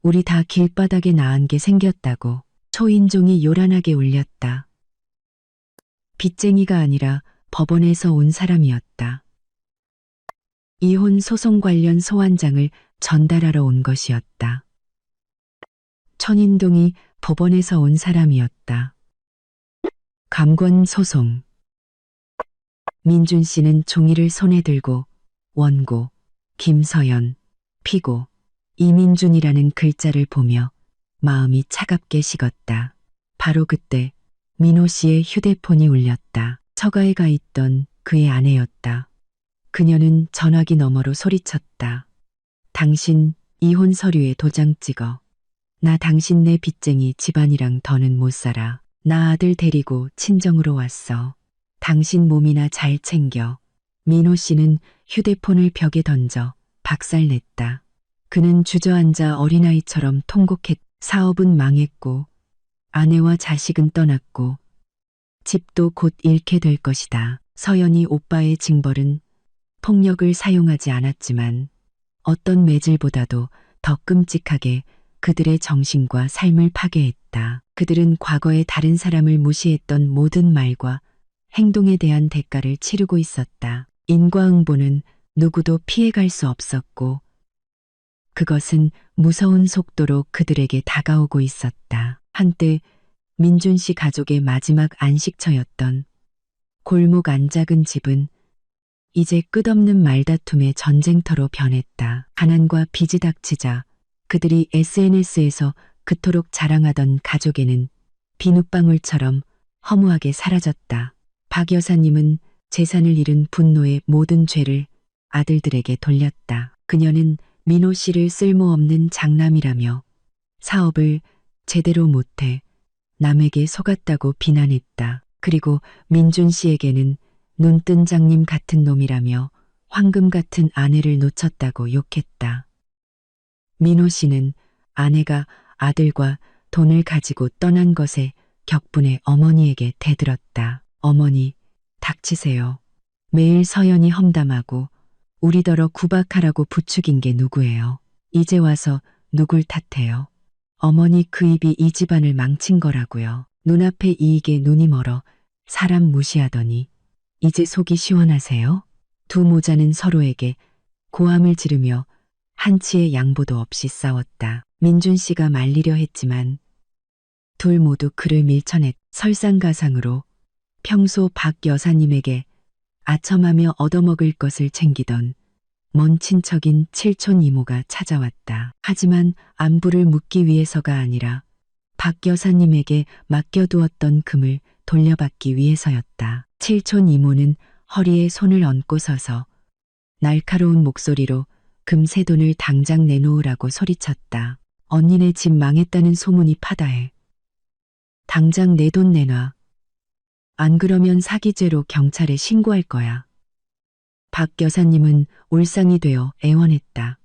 우리 다 길바닥에 나앉게 생겼다고. 초인종이 요란하게 울렸다. 빚쟁이가 아니라 법원에서 온 사람이었다. 이혼 소송 관련 소환장을 전달하러 온 것이었다. 천인동이 법원에서 온 사람이었다. 감권 소송. 민준 씨는 종이를 손에 들고 원고, 김서연, 피고, 이민준이라는 글자를 보며 마음이 차갑게 식었다. 바로 그때 민호 씨의 휴대폰이 울렸다. 처가에 가 있던 그의 아내였다. 그녀는 전화기 너머로 소리쳤다. 당신 이혼 서류에 도장 찍어. 나 당신네 빚쟁이 집안이랑 더는 못 살아. 나 아들 데리고 친정으로 왔어. 당신 몸이나 잘 챙겨. 민호 씨는 휴대폰을 벽에 던져 박살냈다. 그는 주저앉아 어린아이처럼 통곡했다. 사업은 망했고 아내와 자식은 떠났고 집도 곧 잃게 될 것이다. 서연이 오빠의 징벌은 폭력을 사용하지 않았지만 어떤 매질보다도 더 끔찍하게 그들의 정신과 삶을 파괴했다. 그들은 과거에 다른 사람을 무시했던 모든 말과 행동에 대한 대가를 치르고 있었다. 인과응보는 누구도 피해갈 수 없었고 그것은 무서운 속도로 그들에게 다가오고 있었다. 한때 민준 씨 가족의 마지막 안식처였던 골목 안 작은 집은 이제 끝없는 말다툼의 전쟁터로 변했다. 가난과 빚이 닥치자 그들이 SNS에서 그토록 자랑하던 가족에는 비눗방울처럼 허무하게 사라졌다. 박 여사님은 재산을 잃은 분노의 모든 죄를 아들들에게 돌렸다. 그녀는 민호 씨를 쓸모없는 장남이라며 사업을 제대로 못해 남에게 속았다고 비난했다. 그리고 민준 씨에게는 눈뜬 장님 같은 놈이라며 황금 같은 아내를 놓쳤다고 욕했다. 민호 씨는 아내가 아들과 돈을 가지고 떠난 것에 격분해 어머니에게 대들었다. 어머니, 닥치세요. 매일 서연이 험담하고 우리더러 구박하라고 부추긴 게 누구예요? 이제 와서 누굴 탓해요? 어머니 그 입이 이 집안을 망친 거라고요. 눈앞의 이익에 눈이 멀어 사람 무시하더니 이제 속이 시원하세요? 두 모자는 서로에게 고함을 지르며 한치의 양보도 없이 싸웠다. 민준 씨가 말리려 했지만 둘 모두 그를 밀쳐냈. 설상가상으로 평소 박 여사님에게 아첨하며 얻어먹을 것을 챙기던 먼 친척인 칠촌 이모가 찾아왔다. 하지만 안부를 묻기 위해서가 아니라 박 여사님에게 맡겨두었던 금을 돌려받기 위해서였다. 칠촌 이모는 허리에 손을 얹고 서서 날카로운 목소리로 금세 돈을 당장 내놓으라고 소리쳤다. 언니네 집 망했다는 소문이 파다해. 당장 내 돈 내놔. 안 그러면 사기죄로 경찰에 신고할 거야. 박 여사님은 올상이 되어 애원했다.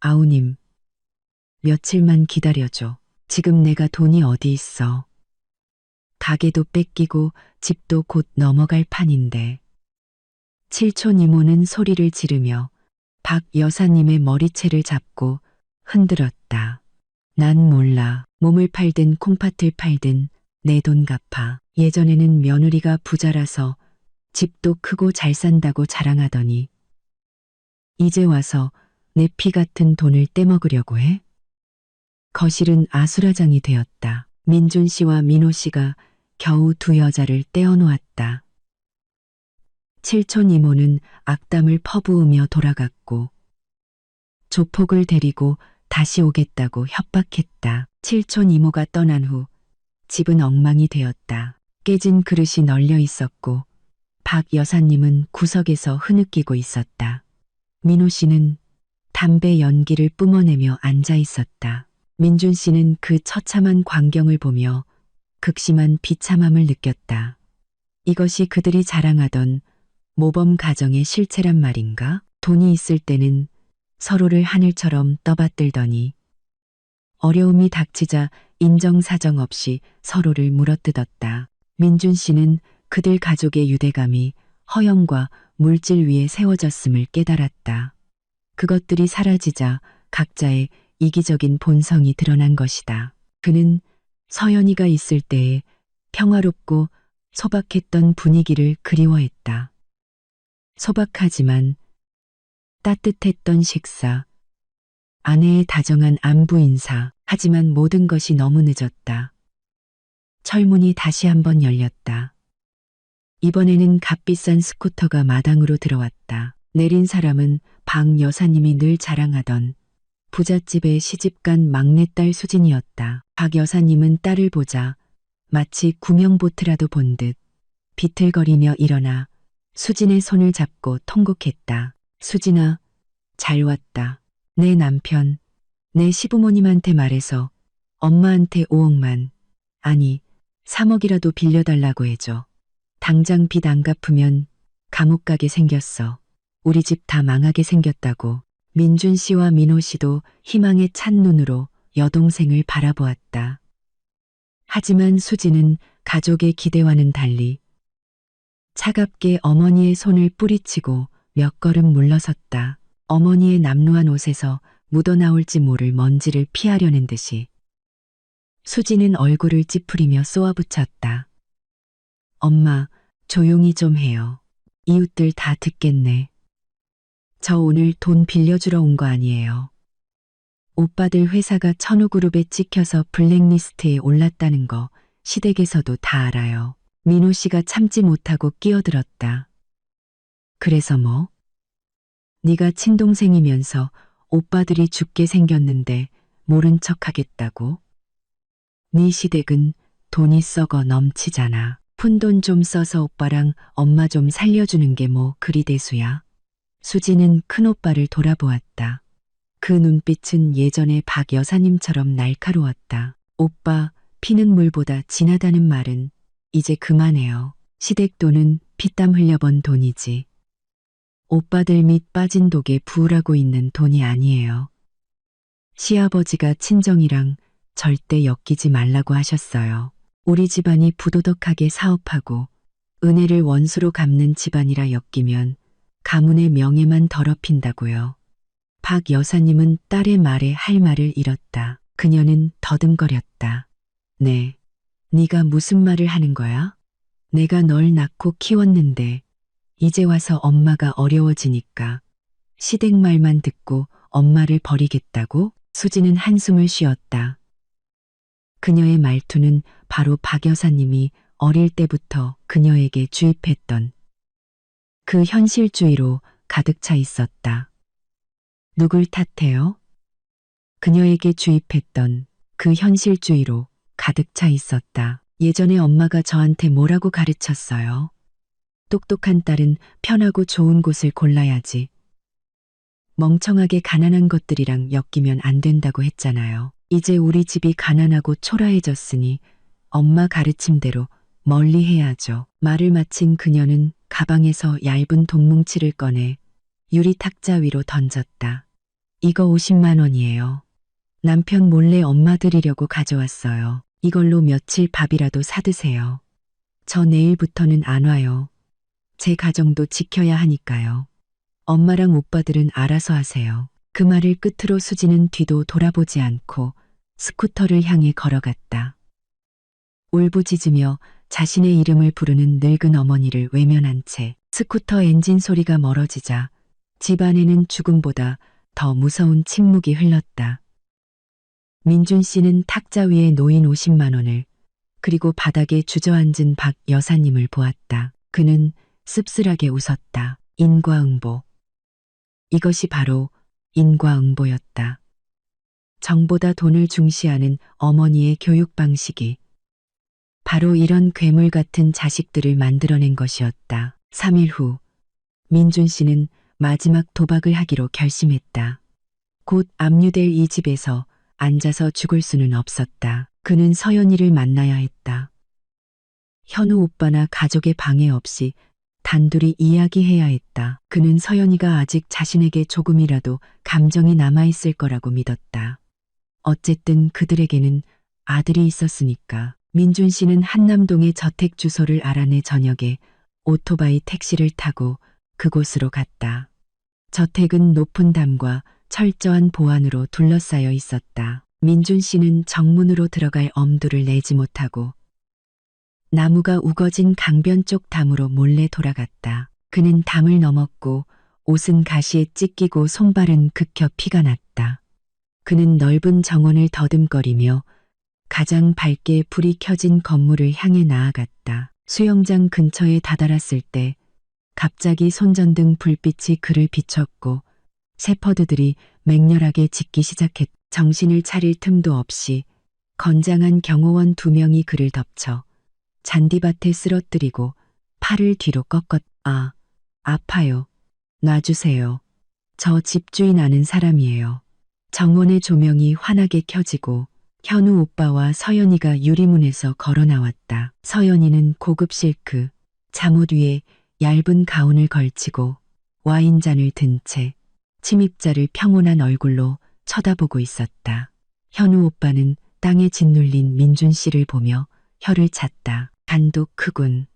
아우님, 며칠만 기다려줘. 지금 내가 돈이 어디 있어. 가게도 뺏기고 집도 곧 넘어갈 판인데. 칠촌 이모는 소리를 지르며 박 여사님의 머리채를 잡고 흔들었다. 난 몰라. 몸을 팔든 콩팥을 팔든 내 돈 갚아. 예전에는 며느리가 부자라서 집도 크고 잘 산다고 자랑하더니 이제 와서 내 피 같은 돈을 떼먹으려고 해? 거실은 아수라장이 되었다. 민준 씨와 민호 씨가 겨우 두 여자를 떼어놓았다. 칠촌 이모는 악담을 퍼부으며 돌아갔고 조폭을 데리고 다시 오겠다고 협박했다. 칠촌 이모가 떠난 후 집은 엉망이 되었다. 깨진 그릇이 널려 있었고 박 여사님은 구석에서 흐느끼고 있었다. 민호 씨는 담배 연기를 뿜어내며 앉아 있었다. 민준 씨는 그 처참한 광경을 보며 극심한 비참함을 느꼈다. 이것이 그들이 자랑하던 모범 가정의 실체란 말인가? 돈이 있을 때는 서로를 하늘처럼 떠받들더니 어려움이 닥치자 인정사정 없이 서로를 물어뜯었다. 민준 씨는 그들 가족의 유대감이 허영과 물질 위에 세워졌음을 깨달았다. 그것들이 사라지자 각자의 이기적인 본성이 드러난 것이다. 그는 서연이가 있을 때의 평화롭고 소박했던 분위기를 그리워했다. 소박하지만 따뜻했던 식사, 아내의 다정한 안부 인사, 하지만 모든 것이 너무 늦었다. 철문이 다시 한번 열렸다. 이번에는 값비싼 스쿠터가 마당으로 들어왔다. 내린 사람은 박 여사님이 늘 자랑하던 부잣집의 시집간 막내딸 수진이었다. 박 여사님은 딸을 보자 마치 구명보트라도 본 듯 비틀거리며 일어나 수진의 손을 잡고 통곡했다. 수진아, 잘 왔다. 내 남편, 내 시부모님한테 말해서 엄마한테 5억만, 아니 3억이라도 빌려달라고 해줘. 당장 빚 안 갚으면 감옥 가게 생겼어. 우리 집 다 망하게 생겼다고. 민준 씨와 민호 씨도 희망에 찬 눈으로 여동생을 바라보았다. 하지만 수진은 가족의 기대와는 달리 차갑게 어머니의 손을 뿌리치고 몇 걸음 물러섰다. 어머니의 남루한 옷에서 묻어나올지 모를 먼지를 피하려는 듯이 수진은 얼굴을 찌푸리며 쏘아붙였다. 엄마, 조용히 좀 해요. 이웃들 다 듣겠네. 저 오늘 돈 빌려주러 온 거 아니에요. 오빠들 회사가 천우그룹에 찍혀서 블랙리스트에 올랐다는 거 시댁에서도 다 알아요. 민호 씨가 참지 못하고 끼어들었다. 그래서 뭐? 네가 친동생이면서 오빠들이 죽게 생겼는데 모른 척 하겠다고? 네 시댁은 돈이 썩어 넘치잖아. 푼돈 좀 써서 오빠랑 엄마 좀 살려주는 게 뭐 그리 대수야. 수지는 큰오빠를 돌아보았다. 그 눈빛은 예전의 박 여사님처럼 날카로웠다. 오빠, 피는 물보다 진하다는 말은 이제 그만해요. 시댁 돈은 피땀 흘려번 돈이지. 오빠들 밑 빠진 독에 부으라고 있는 돈이 아니에요. 시아버지가 친정이랑 절대 엮이지 말라고 하셨어요. 우리 집안이 부도덕하게 사업하고 은혜를 원수로 갚는 집안이라 엮이면 가문의 명예만 더럽힌다고요. 박 여사님은 딸의 말에 할 말을 잃었다. 그녀는 더듬거렸다. 네, 네가 무슨 말을 하는 거야? 내가 널 낳고 키웠는데 이제 와서 엄마가 어려워지니까 시댁 말만 듣고 엄마를 버리겠다고? 수지는 한숨을 쉬었다. 그녀의 말투는 바로 박 여사님이 어릴 때부터 그녀에게 주입했던 그 현실주의로 가득 차 있었다. 누굴 탓해요? 그녀에게 주입했던 그 현실주의로 가득 차 있었다. 예전에 엄마가 저한테 뭐라고 가르쳤어요? 똑똑한 딸은 편하고 좋은 곳을 골라야지. 멍청하게 가난한 것들이랑 엮이면 안 된다고 했잖아요. 이제 우리 집이 가난하고 초라해졌으니 엄마 가르침대로 멀리 해야죠. 말을 마친 그녀는 가방에서 얇은 돈뭉치를 꺼내 유리 탁자 위로 던졌다. 이거 50만 원이에요. 남편 몰래 엄마 드리려고 가져왔어요. 이걸로 며칠 밥이라도 사드세요. 저 내일부터는 안 와요. 제 가정도 지켜야 하니까요. 엄마랑 오빠들은 알아서 하세요. 그 말을 끝으로 수지는 뒤도 돌아보지 않고 스쿠터를 향해 걸어갔다. 울부짖으며 자신의 이름을 부르는 늙은 어머니를 외면한 채 스쿠터 엔진 소리가 멀어지자 집 안에는 죽음보다 더 무서운 침묵이 흘렀다. 민준 씨는 탁자 위에 놓인 50만 원을 그리고 바닥에 주저앉은 박 여사님을 보았다. 그는 씁쓸하게 웃었다. 인과응보. 이것이 바로 인과응보였다. 정보다 돈을 중시하는 어머니의 교육 방식이 바로 이런 괴물 같은 자식들을 만들어낸 것이었다. 3일 후 민준 씨는 마지막 도박을 하기로 결심했다. 곧 압류될 이 집에서 앉아서 죽을 수는 없었다. 그는 서연이를 만나야 했다. 현우 오빠나 가족의 방해 없이 단둘이 이야기해야 했다. 그는 서연이가 아직 자신에게 조금이라도 감정이 남아있을 거라고 믿었다. 어쨌든 그들에게는 아들이 있었으니까. 민준 씨는 한남동의 저택 주소를 알아내 저녁에 오토바이 택시를 타고 그곳으로 갔다. 저택은 높은 담과 철저한 보안으로 둘러싸여 있었다. 민준 씨는 정문으로 들어갈 엄두를 내지 못하고 나무가 우거진 강변 쪽 담으로 몰래 돌아갔다. 그는 담을 넘었고 옷은 가시에 찢기고 손발은 극혀 피가 났다. 그는 넓은 정원을 더듬거리며 가장 밝게 불이 켜진 건물을 향해 나아갔다. 수영장 근처에 다다랐을 때 갑자기 손전등 불빛이 그를 비췄고 세퍼드들이 맹렬하게 짖기 시작했다. 정신을 차릴 틈도 없이 건장한 경호원 2명이 그를 덮쳐 잔디밭에 쓰러뜨리고 팔을 뒤로 꺾었다. 아파요. 놔주세요. 저 집주인 아는 사람이에요. 정원의 조명이 환하게 켜지고 현우 오빠와 서연이가 유리문에서 걸어 나왔다. 서연이는 고급 실크, 잠옷 위에 얇은 가운을 걸치고 와인잔을 든 채 침입자를 평온한 얼굴로 쳐다보고 있었다. 현우 오빠는 땅에 짓눌린 민준 씨를 보며 혀를 찼다. 간도 크군.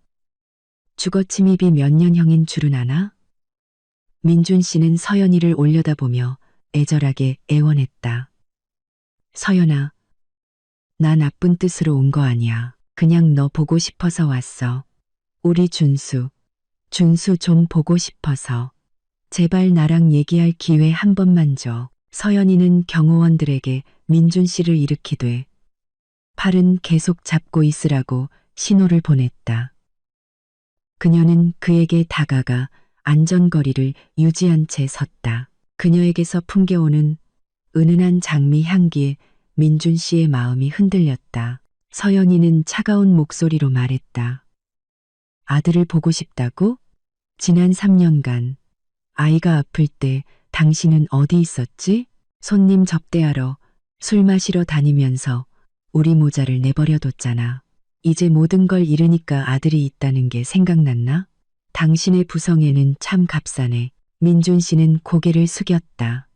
주거 침입이 몇 년형인 줄은 아나? 민준 씨는 서연이를 올려다보며 애절하게 애원했다. 서연아, 나 나쁜 뜻으로 온 거 아니야. 그냥 너 보고 싶어서 왔어. 우리 준수 좀 보고 싶어서. 제발 나랑 얘기할 기회 한 번만 줘. 서연이는 경호원들에게 민준 씨를 일으키되 팔은 계속 잡고 있으라고 신호를 보냈다. 그녀는 그에게 다가가 안전거리를 유지한 채 섰다. 그녀에게서 풍겨오는 은은한 장미 향기에 민준 씨의 마음이 흔들렸다. 서연이는 차가운 목소리로 말했다. 아들을 보고 싶다고? 지난 3년간 아이가 아플 때 당신은 어디 있었지? 손님 접대하러 술 마시러 다니면서 우리 모자를 내버려뒀잖아. 이제 모든 걸 잃으니까 아들이 있다는 게 생각났나? 당신의 부성애는 참 값싸네. 민준 씨는 고개를 숙였다.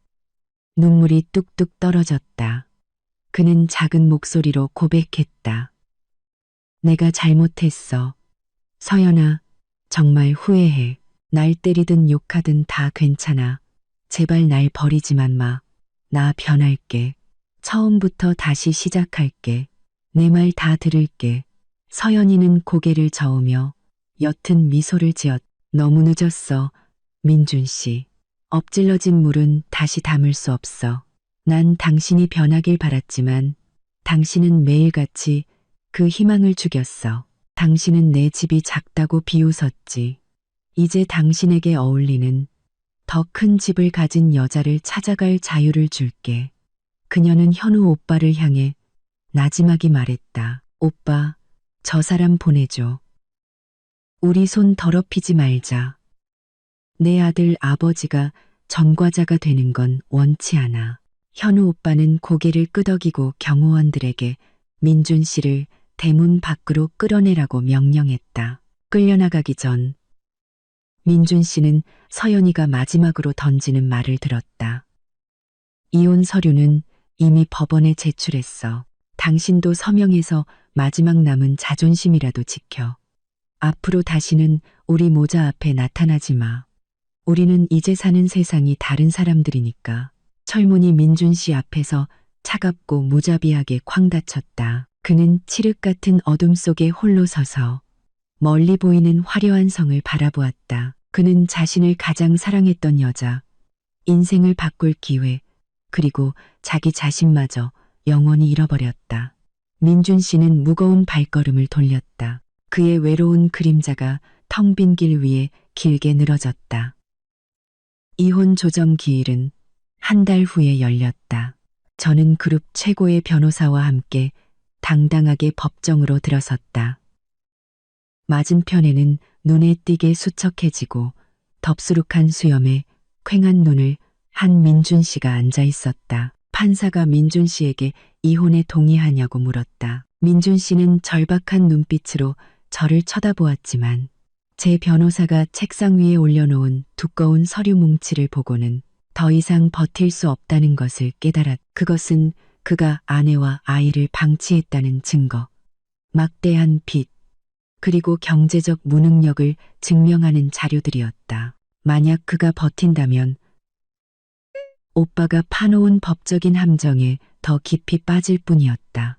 눈물이 뚝뚝 떨어졌다. 그는 작은 목소리로 고백했다. 내가 잘못했어. 서연아, 정말 후회해. 날 때리든 욕하든 다 괜찮아. 제발 날 버리지만 마. 나 변할게. 처음부터 다시 시작할게. 내 말 다 들을게. 서연이는 고개를 저으며 옅은 미소를 지었. 너무 늦었어, 민준 씨. 엎질러진 물은 다시 담을 수 없어. 난 당신이 변하길 바랐지만 당신은 매일같이 그 희망을 죽였어. 당신은 내 집이 작다고 비웃었지. 이제 당신에게 어울리는 더 큰 집을 가진 여자를 찾아갈 자유를 줄게. 그녀는 현우 오빠를 향해 나지막이 말했다. 오빠, 저 사람 보내줘. 우리 손 더럽히지 말자. 내 아들 아버지가 전과자가 되는 건 원치 않아. 현우 오빠는 고개를 끄덕이고 경호원들에게 민준 씨를 대문 밖으로 끌어내라고 명령했다. 끌려나가기 전 민준 씨는 서연이가 마지막으로 던지는 말을 들었다. 이혼 서류는 이미 법원에 제출했어. 당신도 서명해서 마지막 남은 자존심이라도 지켜. 앞으로 다시는 우리 모자 앞에 나타나지 마. 우리는 이제 사는 세상이 다른 사람들이니까. 철문이 민준 씨 앞에서 차갑고 무자비하게 쾅 닫혔다. 그는 칠흑 같은 어둠 속에 홀로 서서 멀리 보이는 화려한 성을 바라보았다. 그는 자신을 가장 사랑했던 여자, 인생을 바꿀 기회, 그리고 자기 자신마저 영원히 잃어버렸다. 민준 씨는 무거운 발걸음을 돌렸다. 그의 외로운 그림자가 텅 빈 길 위에 길게 늘어졌다. 이혼 조정 기일은 한 달 후에 열렸다. 저는 그룹 최고의 변호사와 함께 당당하게 법정으로 들어섰다. 맞은편에는 눈에 띄게 수척해지고 덥수룩한 수염에 퀭한 눈을 한 민준 씨가 앉아 있었다. 판사가 민준 씨에게 이혼에 동의하냐고 물었다. 민준 씨는 절박한 눈빛으로 저를 쳐다보았지만 제 변호사가 책상 위에 올려놓은 두꺼운 서류 뭉치를 보고는 더 이상 버틸 수 없다는 것을 그것은 그가 아내와 아이를 방치했다는 증거, 막대한 빚, 그리고 경제적 무능력을 증명하는 자료들이었다. 만약 그가 버틴다면 오빠가 파놓은 법적인 함정에 더 깊이 빠질 뿐이었다.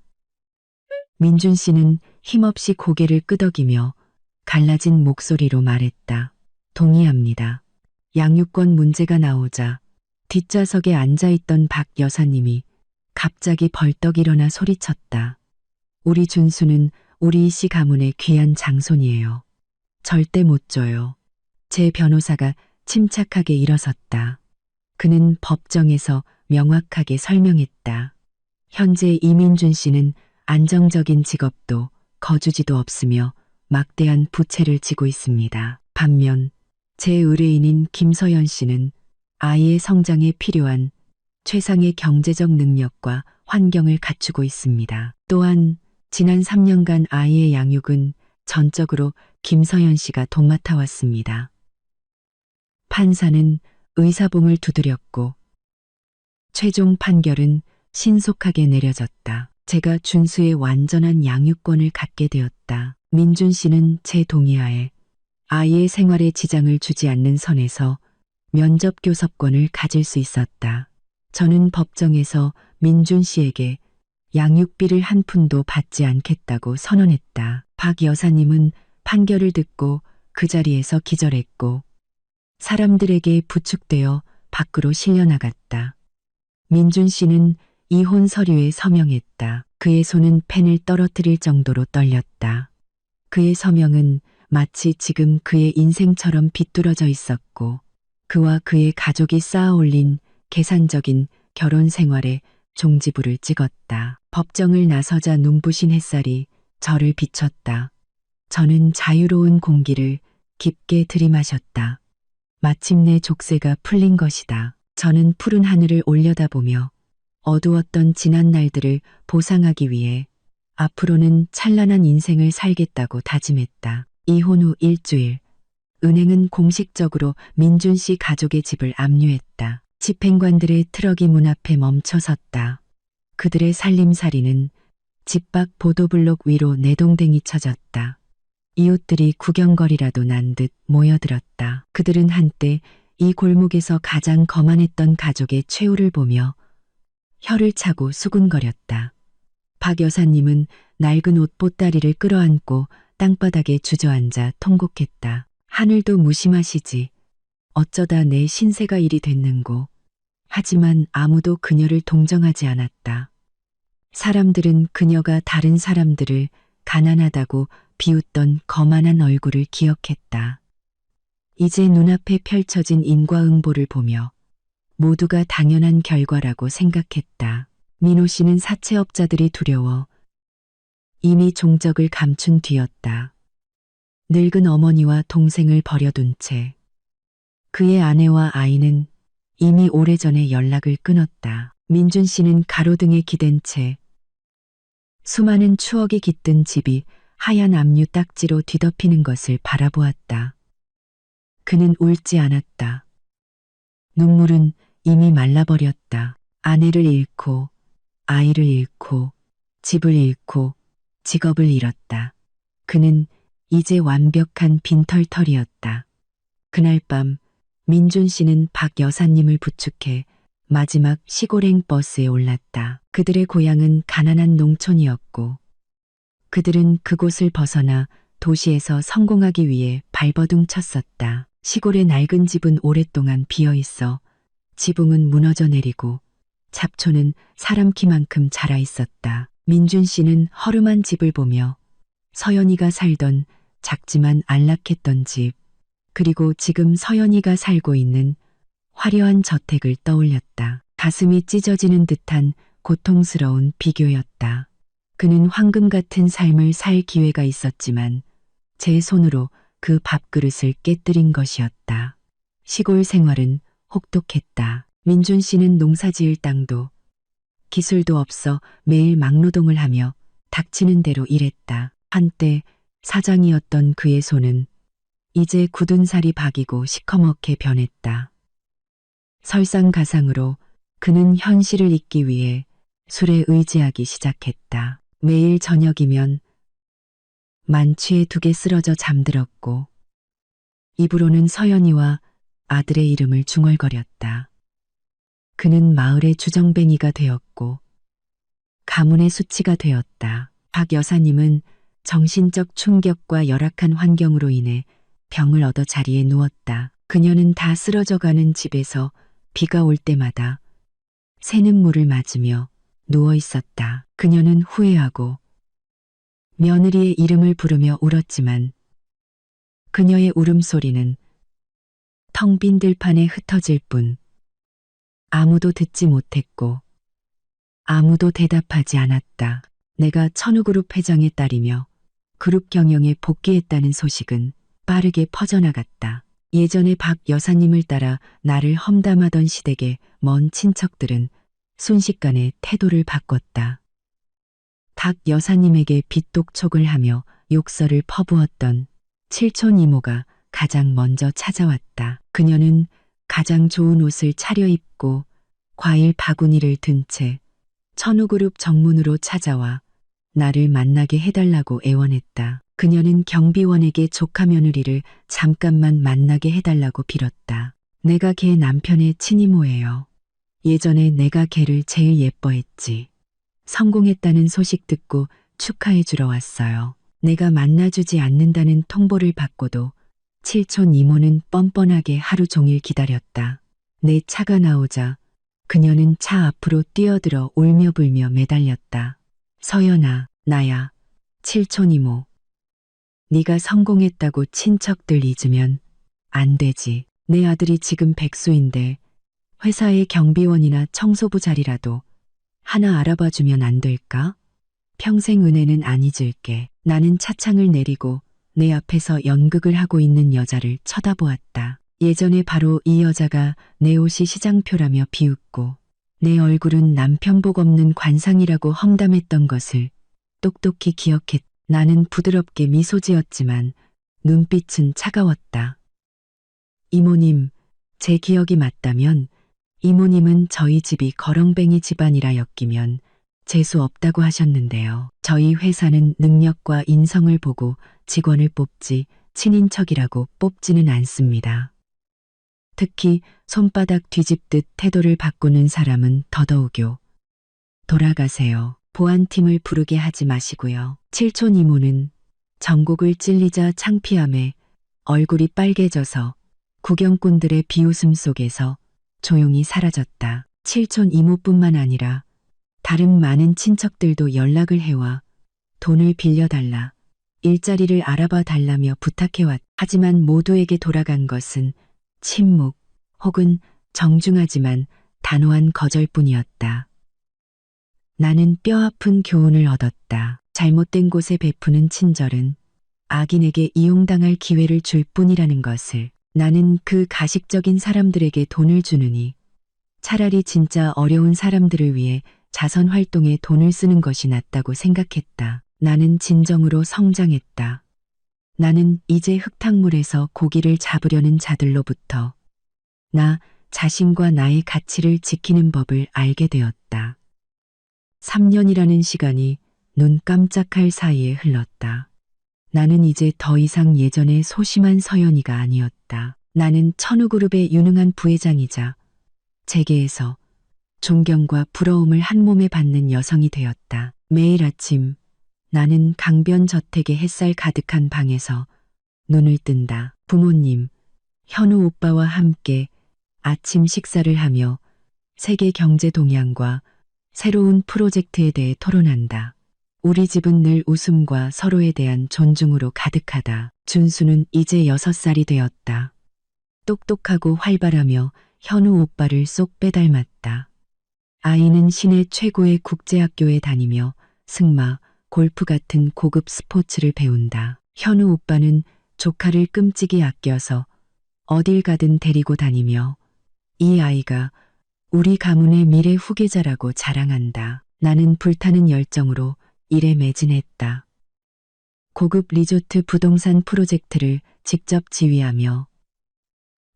민준 씨는 힘없이 고개를 끄덕이며 갈라진 목소리로 말했다. 동의합니다. 양육권 문제가 나오자 뒷좌석에 앉아있던 박 여사님이 갑자기 벌떡 일어나 소리쳤다. 우리 준수는 우리 씨 가문의 귀한 장손이에요. 절대 못 줘요. 제 변호사가 침착하게 일어섰다. 그는 법정에서 명확하게 설명했다. 현재 이민준 씨는 안정적인 직업도 거주지도 없으며 막대한 부채를 지고 있습니다. 반면 제 의뢰인인 김서연 씨는 아이의 성장에 필요한 최상의 경제적 능력과 환경을 갖추고 있습니다. 또한 지난 3년간 아이의 양육은 전적으로 김서연 씨가 도맡아 왔습니다. 판사는 의사봉을 두드렸고 최종 판결은 신속하게 내려졌다. 제가 준수의 완전한 양육권을 갖게 되었다. 민준 씨는 제 동의하에 아이의 생활에 지장을 주지 않는 선에서 면접 교섭권을 가질 수 있었다. 저는 법정에서 민준 씨에게 양육비를 한 푼도 받지 않겠다고 선언했다. 박 여사님은 판결을 듣고 그 자리에서 기절했고 사람들에게 부축되어 밖으로 실려나갔다. 민준 씨는 이혼 서류에 서명했다. 그의 손은 펜을 떨어뜨릴 정도로 떨렸다. 그의 서명은 마치 지금 그의 인생처럼 비뚤어져 있었고 그와 그의 가족이 쌓아 올린 계산적인 결혼 생활에 종지부를 찍었다. 법정을 나서자 눈부신 햇살이 저를 비췄다. 저는 자유로운 공기를 깊게 들이마셨다. 마침내 족쇄가 풀린 것이다. 저는 푸른 하늘을 올려다보며 어두웠던 지난 날들을 보상하기 위해 앞으로는 찬란한 인생을 살겠다고 다짐했다. 이혼 후 일주일, 은행은 공식적으로 민준 씨 가족의 집을 압류했다. 집행관들의 트럭이 문 앞에 멈춰섰다. 그들의 살림살이는 집 밖 보도블록 위로 내동댕이 쳐졌다. 이웃들이 구경거리라도 난 듯 모여들었다. 그들은 한때 이 골목에서 가장 거만했던 가족의 최후를 보며 혀를 차고 수군거렸다. 박 여사님은 낡은 옷 보따리를 끌어안고 땅바닥에 주저앉아 통곡했다. 하늘도 무심하시지. 어쩌다 내 신세가 이리 됐는고. 하지만 아무도 그녀를 동정하지 않았다. 사람들은 그녀가 다른 사람들을 가난하다고 비웃던 거만한 얼굴을 기억했다. 이제 눈앞에 펼쳐진 인과응보를 보며 모두가 당연한 결과라고 생각했다. 민호 씨는 사채업자들이 두려워 이미 종적을 감춘 뒤였다. 늙은 어머니와 동생을 버려둔 채 그의 아내와 아이는 이미 오래전에 연락을 끊었다. 민준 씨는 가로등에 기댄 채 수많은 추억이 깃든 집이 하얀 압류 딱지로 뒤덮이는 것을 바라보았다. 그는 울지 않았다. 눈물은 이미 말라버렸다. 아내를 잃고 아이를 잃고 집을 잃고 직업을 잃었다. 그는 이제 완벽한 빈털터리였다. 그날 밤 민준 씨는 박 여사님을 부축해 마지막 시골행 버스에 올랐다. 그들의 고향은 가난한 농촌이었고 그들은 그곳을 벗어나 도시에서 성공하기 위해 발버둥 쳤었다. 시골의 낡은 집은 오랫동안 비어있어 지붕은 무너져 내리고 잡초는 사람 키만큼 자라 있었다. 민준 씨는 허름한 집을 보며 서연이가 살던 작지만 안락했던 집, 그리고 지금 서연이가 살고 있는 화려한 저택을 떠올렸다. 가슴이 찢어지는 듯한 고통스러운 비교였다. 그는 황금 같은 삶을 살 기회가 있었지만 제 손으로 그 밥그릇을 깨뜨린 것이었다. 시골 생활은 혹독했다. 민준 씨는 농사지을 땅도 기술도 없어 매일 막노동을 하며 닥치는 대로 일했다. 한때 사장이었던 그의 손은 이제 굳은 살이 박이고 시커멓게 변했다. 설상가상으로 그는 현실을 잊기 위해 술에 의지하기 시작했다. 매일 저녁이면 만취에 두개 쓰러져 잠들었고 입으로는 서연이와 아들의 이름을 중얼거렸다. 그는 마을의 주정뱅이가 되었고 가문의 수치가 되었다. 박 여사님은 정신적 충격과 열악한 환경으로 인해 병을 얻어 자리에 누웠다. 그녀는 다 쓰러져가는 집에서 비가 올 때마다 새는 물을 맞으며 누워 있었다. 그녀는 후회하고 며느리의 이름을 부르며 울었지만 그녀의 울음소리는 텅 빈 들판에 흩어질 뿐 아무도 듣지 못했고 아무도 대답하지 않았다. 내가 천우그룹 회장의 딸이며 그룹 경영에 복귀했다는 소식은 빠르게 퍼져나갔다. 예전에 박 여사님을 따라 나를 험담하던 시댁의 먼 친척들은 순식간에 태도를 바꿨다. 박 여사님에게 빚독촉을 하며 욕설을 퍼부었던 칠촌 이모가 가장 먼저 찾아왔다. 그녀는 가장 좋은 옷을 차려입고 과일 바구니를 든 채 천우그룹 정문으로 찾아와 나를 만나게 해달라고 애원했다. 그녀는 경비원에게 조카 며느리를 잠깐만 만나게 해달라고 빌었다. 내가 걔 남편의 친이모예요. 예전에 내가 걔를 제일 예뻐했지. 성공했다는 소식 듣고 축하해 주러 왔어요. 내가 만나주지 않는다는 통보를 받고도 칠촌 이모는 뻔뻔하게 하루 종일 기다렸다. 내 차가 나오자 그녀는 차 앞으로 뛰어들어 울며 불며 매달렸다. 서연아, 나야, 칠촌 이모. 네가 성공했다고 친척들 잊으면 안 되지. 내 아들이 지금 백수인데 회사의 경비원이나 청소부 자리라도 하나 알아봐주면 안 될까? 평생 은혜는 안 잊을게. 나는 차창을 내리고 내 앞에서 연극을 하고 있는 여자를 쳐다보았다. 예전에 바로 이 여자가 내 옷이 시장표라며 비웃고 내 얼굴은 남편 복 없는 관상이라고 험담했던 것을 똑똑히 기억했다. 나는 부드럽게 미소 지었지만 눈빛은 차가웠다. 이모님, 제 기억이 맞다면 이모님은 저희 집이 거렁뱅이 집안이라 엮이면 재수 없다고 하셨는데요. 저희 회사는 능력과 인성을 보고 직원을 뽑지 친인척이라고 뽑지는 않습니다. 특히 손바닥 뒤집듯 태도를 바꾸는 사람은 더더욱요. 돌아가세요. 보안팀을 부르게 하지 마시고요. 칠촌 이모는 전곡을 찔리자 창피함에 얼굴이 빨개져서 구경꾼들의 비웃음 속에서 조용히 사라졌다. 칠촌 이모뿐만 아니라 다른 많은 친척들도 연락을 해와 돈을 빌려달라, 일자리를 알아봐 달라며 부탁해왔다. 하지만 모두에게 돌아간 것은 침묵 혹은 정중하지만 단호한 거절뿐이었다. 나는 뼈아픈 교훈을 얻었다. 잘못된 곳에 베푸는 친절은 악인에게 이용당할 기회를 줄 뿐이라는 것을. 나는 그 가식적인 사람들에게 돈을 주느니 차라리 진짜 어려운 사람들을 위해 자선 활동에 돈을 쓰는 것이 낫다고 생각했다. 나는 진정으로 성장했다. 나는 이제 흙탕물에서 고기를 잡으려는 자들로부터 나 자신과 나의 가치를 지키는 법을 알게 되었다. 3년이라는 시간이 눈 깜짝할 사이에 흘렀다. 나는 이제 더 이상 예전의 소심한 서연이가 아니었다. 나는 천우그룹의 유능한 부회장이자 재계에서 존경과 부러움을 한 몸에 받는 여성이 되었다. 매일 아침 나는 강변 저택의 햇살 가득한 방에서 눈을 뜬다. 부모님, 현우 오빠와 함께 아침 식사를 하며 세계 경제 동향과 새로운 프로젝트에 대해 토론한다. 우리 집은 늘 웃음과 서로에 대한 존중으로 가득하다. 준수는 이제 6살이 되었다. 똑똑하고 활발하며 현우 오빠를 쏙 빼닮았다. 아이는 시내 최고의 국제학교에 다니며 승마, 골프 같은 고급 스포츠를 배운다. 현우 오빠는 조카를 끔찍이 아껴서 어딜 가든 데리고 다니며 이 아이가 우리 가문의 미래 후계자라고 자랑한다. 나는 불타는 열정으로 일에 매진했다. 고급 리조트 부동산 프로젝트를 직접 지휘하며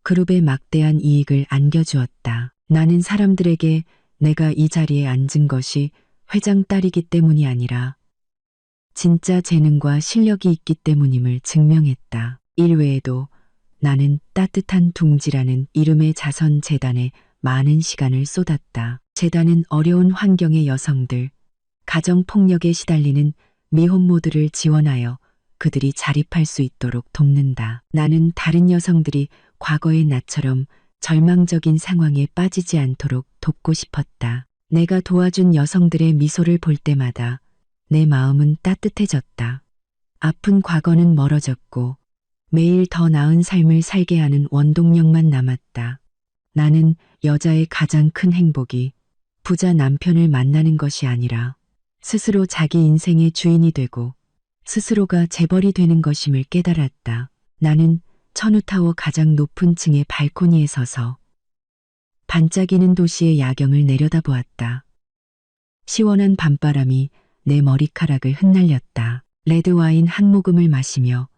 그룹에 막대한 이익을 안겨주었다. 나는 사람들에게 내가 이 자리에 앉은 것이 회장 딸이기 때문이 아니라 진짜 재능과 실력이 있기 때문임을 증명했다. 일외에도 나는 따뜻한 둥지라는 이름의 자선재단에 많은 시간을 쏟았다. 재단은 어려운 환경의 여성들, 가정폭력에 시달리는 미혼모들을 지원하여 그들이 자립할 수 있도록 돕는다. 나는 다른 여성들이 과거의 나처럼 절망적인 상황에 빠지지 않도록 돕고 싶었다. 내가 도와준 여성들의 미소를 볼 때마다 내 마음은 따뜻해졌다. 아픈 과거는 멀어졌고 매일 더 나은 삶을 살게 하는 원동력만 남았다. 나는 여자의 가장 큰 행복이 부자 남편을 만나는 것이 아니라 스스로 자기 인생의 주인이 되고 스스로가 재벌이 되는 것임을 깨달았다. 나는 천우타워 가장 높은 층의 발코니에 서서 반짝이는 도시의 야경을 내려다보았다. 시원한 밤바람이 내 머리카락을 흩날렸다. 레드와인 한 모금을 마시며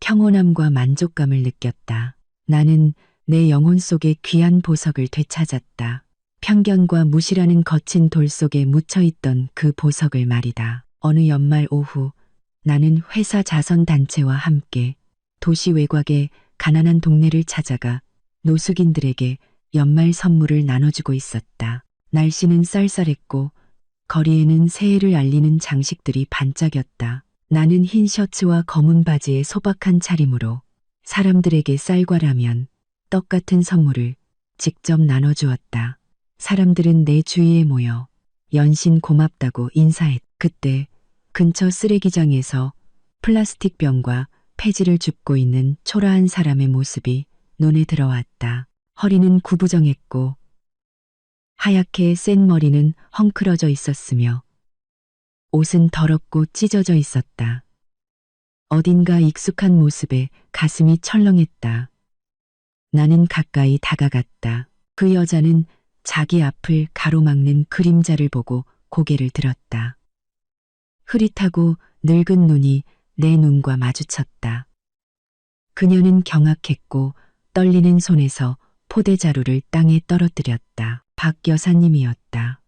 평온함과 만족감을 느꼈다. 나는 내 영혼 속의 귀한 보석을 되찾았다. 편견과 무시라는 거친 돌 속에 묻혀있던 그 보석을 말이다. 어느 연말 오후 나는 회사 자선단체와 함께 도시 외곽의 가난한 동네를 찾아가 노숙인들에게 연말 선물을 나눠주고 있었다. 날씨는 쌀쌀했고 거리에는 새해를 알리는 장식들이 반짝였다. 나는 흰 셔츠와 검은 바지에 소박한 차림으로 사람들에게 쌀과 라면, 떡 같은 선물을 직접 나눠주었다. 사람들은 내 주위에 모여 연신 고맙다고 인사했다. 그때 근처 쓰레기장에서 플라스틱 병과 폐지를 줍고 있는 초라한 사람의 모습이 눈에 들어왔다. 허리는 구부정했고 하얗게 센 머리는 헝클어져 있었으며 옷은 더럽고 찢어져 있었다. 어딘가 익숙한 모습에 가슴이 철렁했다. 나는 가까이 다가갔다. 그 여자는 자기 앞을 가로막는 그림자를 보고 고개를 들었다. 흐릿하고 늙은 눈이 내 눈과 마주쳤다. 그녀는 경악했고 떨리는 손에서 포대자루를 땅에 떨어뜨렸다. 박 여사님이었다.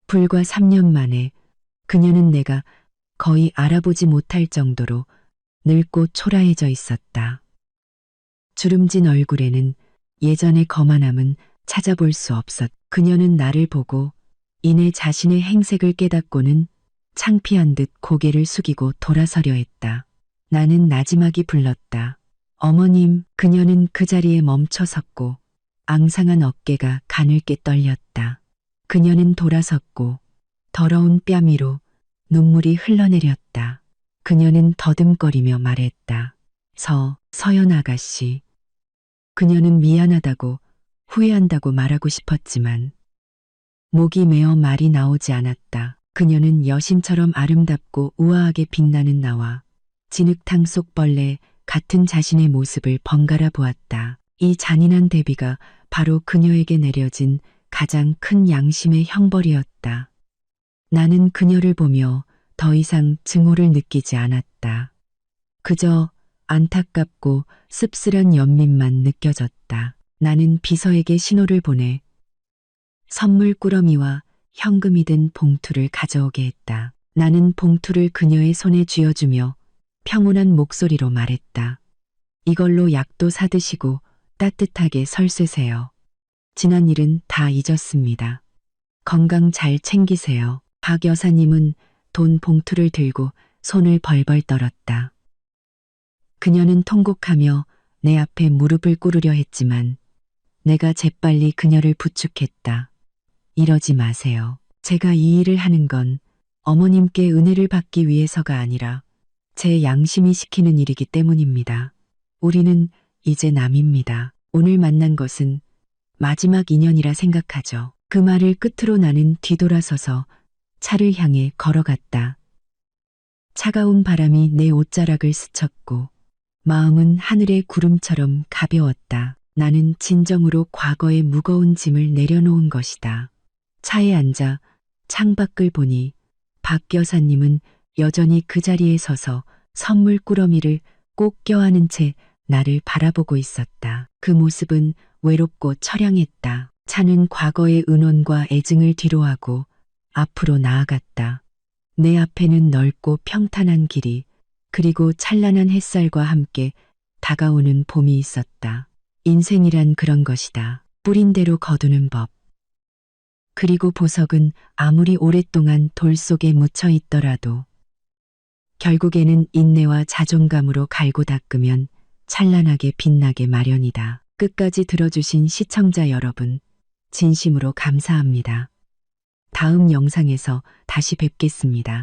불과 3년 만에 그녀는 내가 거의 알아보지 못할 정도로 늙고 초라해져 있었다. 주름진 얼굴에는 예전의 거만함은 찾아볼 수 없었. 그녀는 나를 보고 이내 자신의 행색을 깨닫고는 창피한 듯 고개를 숙이고 돌아서려 했다. 나는 나지막이 불렀다. 어머님. 그녀는 그 자리에 멈춰 섰고 앙상한 어깨가 가늘게 떨렸다. 그녀는 돌아섰고 더러운 뺨 위로 눈물이 흘러내렸다. 그녀는 더듬거리며 말했다. 서연 아가씨. 그녀는 미안하다고 후회한다고 말하고 싶었지만 목이 메어 말이 나오지 않았다. 그녀는 여신처럼 아름답고 우아하게 빛나는 나와 진흙탕 속 벌레 같은 자신의 모습을 번갈아 보았다. 이 잔인한 대비가 바로 그녀에게 내려진 가장 큰 양심의 형벌이었다. 나는 그녀를 보며 더 이상 증오를 느끼지 않았다. 그저 안타깝고 씁쓸한 연민만 느껴졌다. 나는 비서에게 신호를 보내 선물 꾸러미와 현금이 든 봉투를 가져오게 했다. 나는 봉투를 그녀의 손에 쥐어주며 평온한 목소리로 말했다. 이걸로 약도 사드시고 따뜻하게 설쓰세요. 지난 일은 다 잊었습니다. 건강 잘 챙기세요. 박 여사님은 돈 봉투를 들고 손을 벌벌 떨었다. 그녀는 통곡하며 내 앞에 무릎을 꿇으려 했지만 내가 재빨리 그녀를 부축했다. 이러지 마세요. 제가 이 일을 하는 건 어머님께 은혜를 받기 위해서가 아니라 제 양심이 시키는 일이기 때문입니다. 우리는 이제 남입니다. 오늘 만난 것은 마지막 인연이라 생각하죠. 그 말을 끝으로 나는 뒤돌아서서 차를 향해 걸어갔다. 차가운 바람이 내 옷자락을 스쳤고 마음은 하늘의 구름처럼 가벼웠다. 나는 진정으로 과거의 무거운 짐을 내려놓은 것이다. 차에 앉아 창밖을 보니 박 여사님은 여전히 그 자리에 서서 선물 꾸러미를 꼭 껴안은 채 나를 바라보고 있었다. 그 모습은 외롭고 처량했다. 차는 과거의 은원과 애증을 뒤로하고 앞으로 나아갔다. 내 앞에는 넓고 평탄한 길이 그리고 찬란한 햇살과 함께 다가오는 봄이 있었다. 인생이란 그런 것이다. 뿌린 대로 거두는 법. 그리고 보석은 아무리 오랫동안 돌 속에 묻혀 있더라도 결국에는 인내와 자존감으로 갈고 닦으면 찬란하게 빛나게 마련이다. 끝까지 들어주신 시청자 여러분, 진심으로 감사합니다. 다음 영상에서 다시 뵙겠습니다.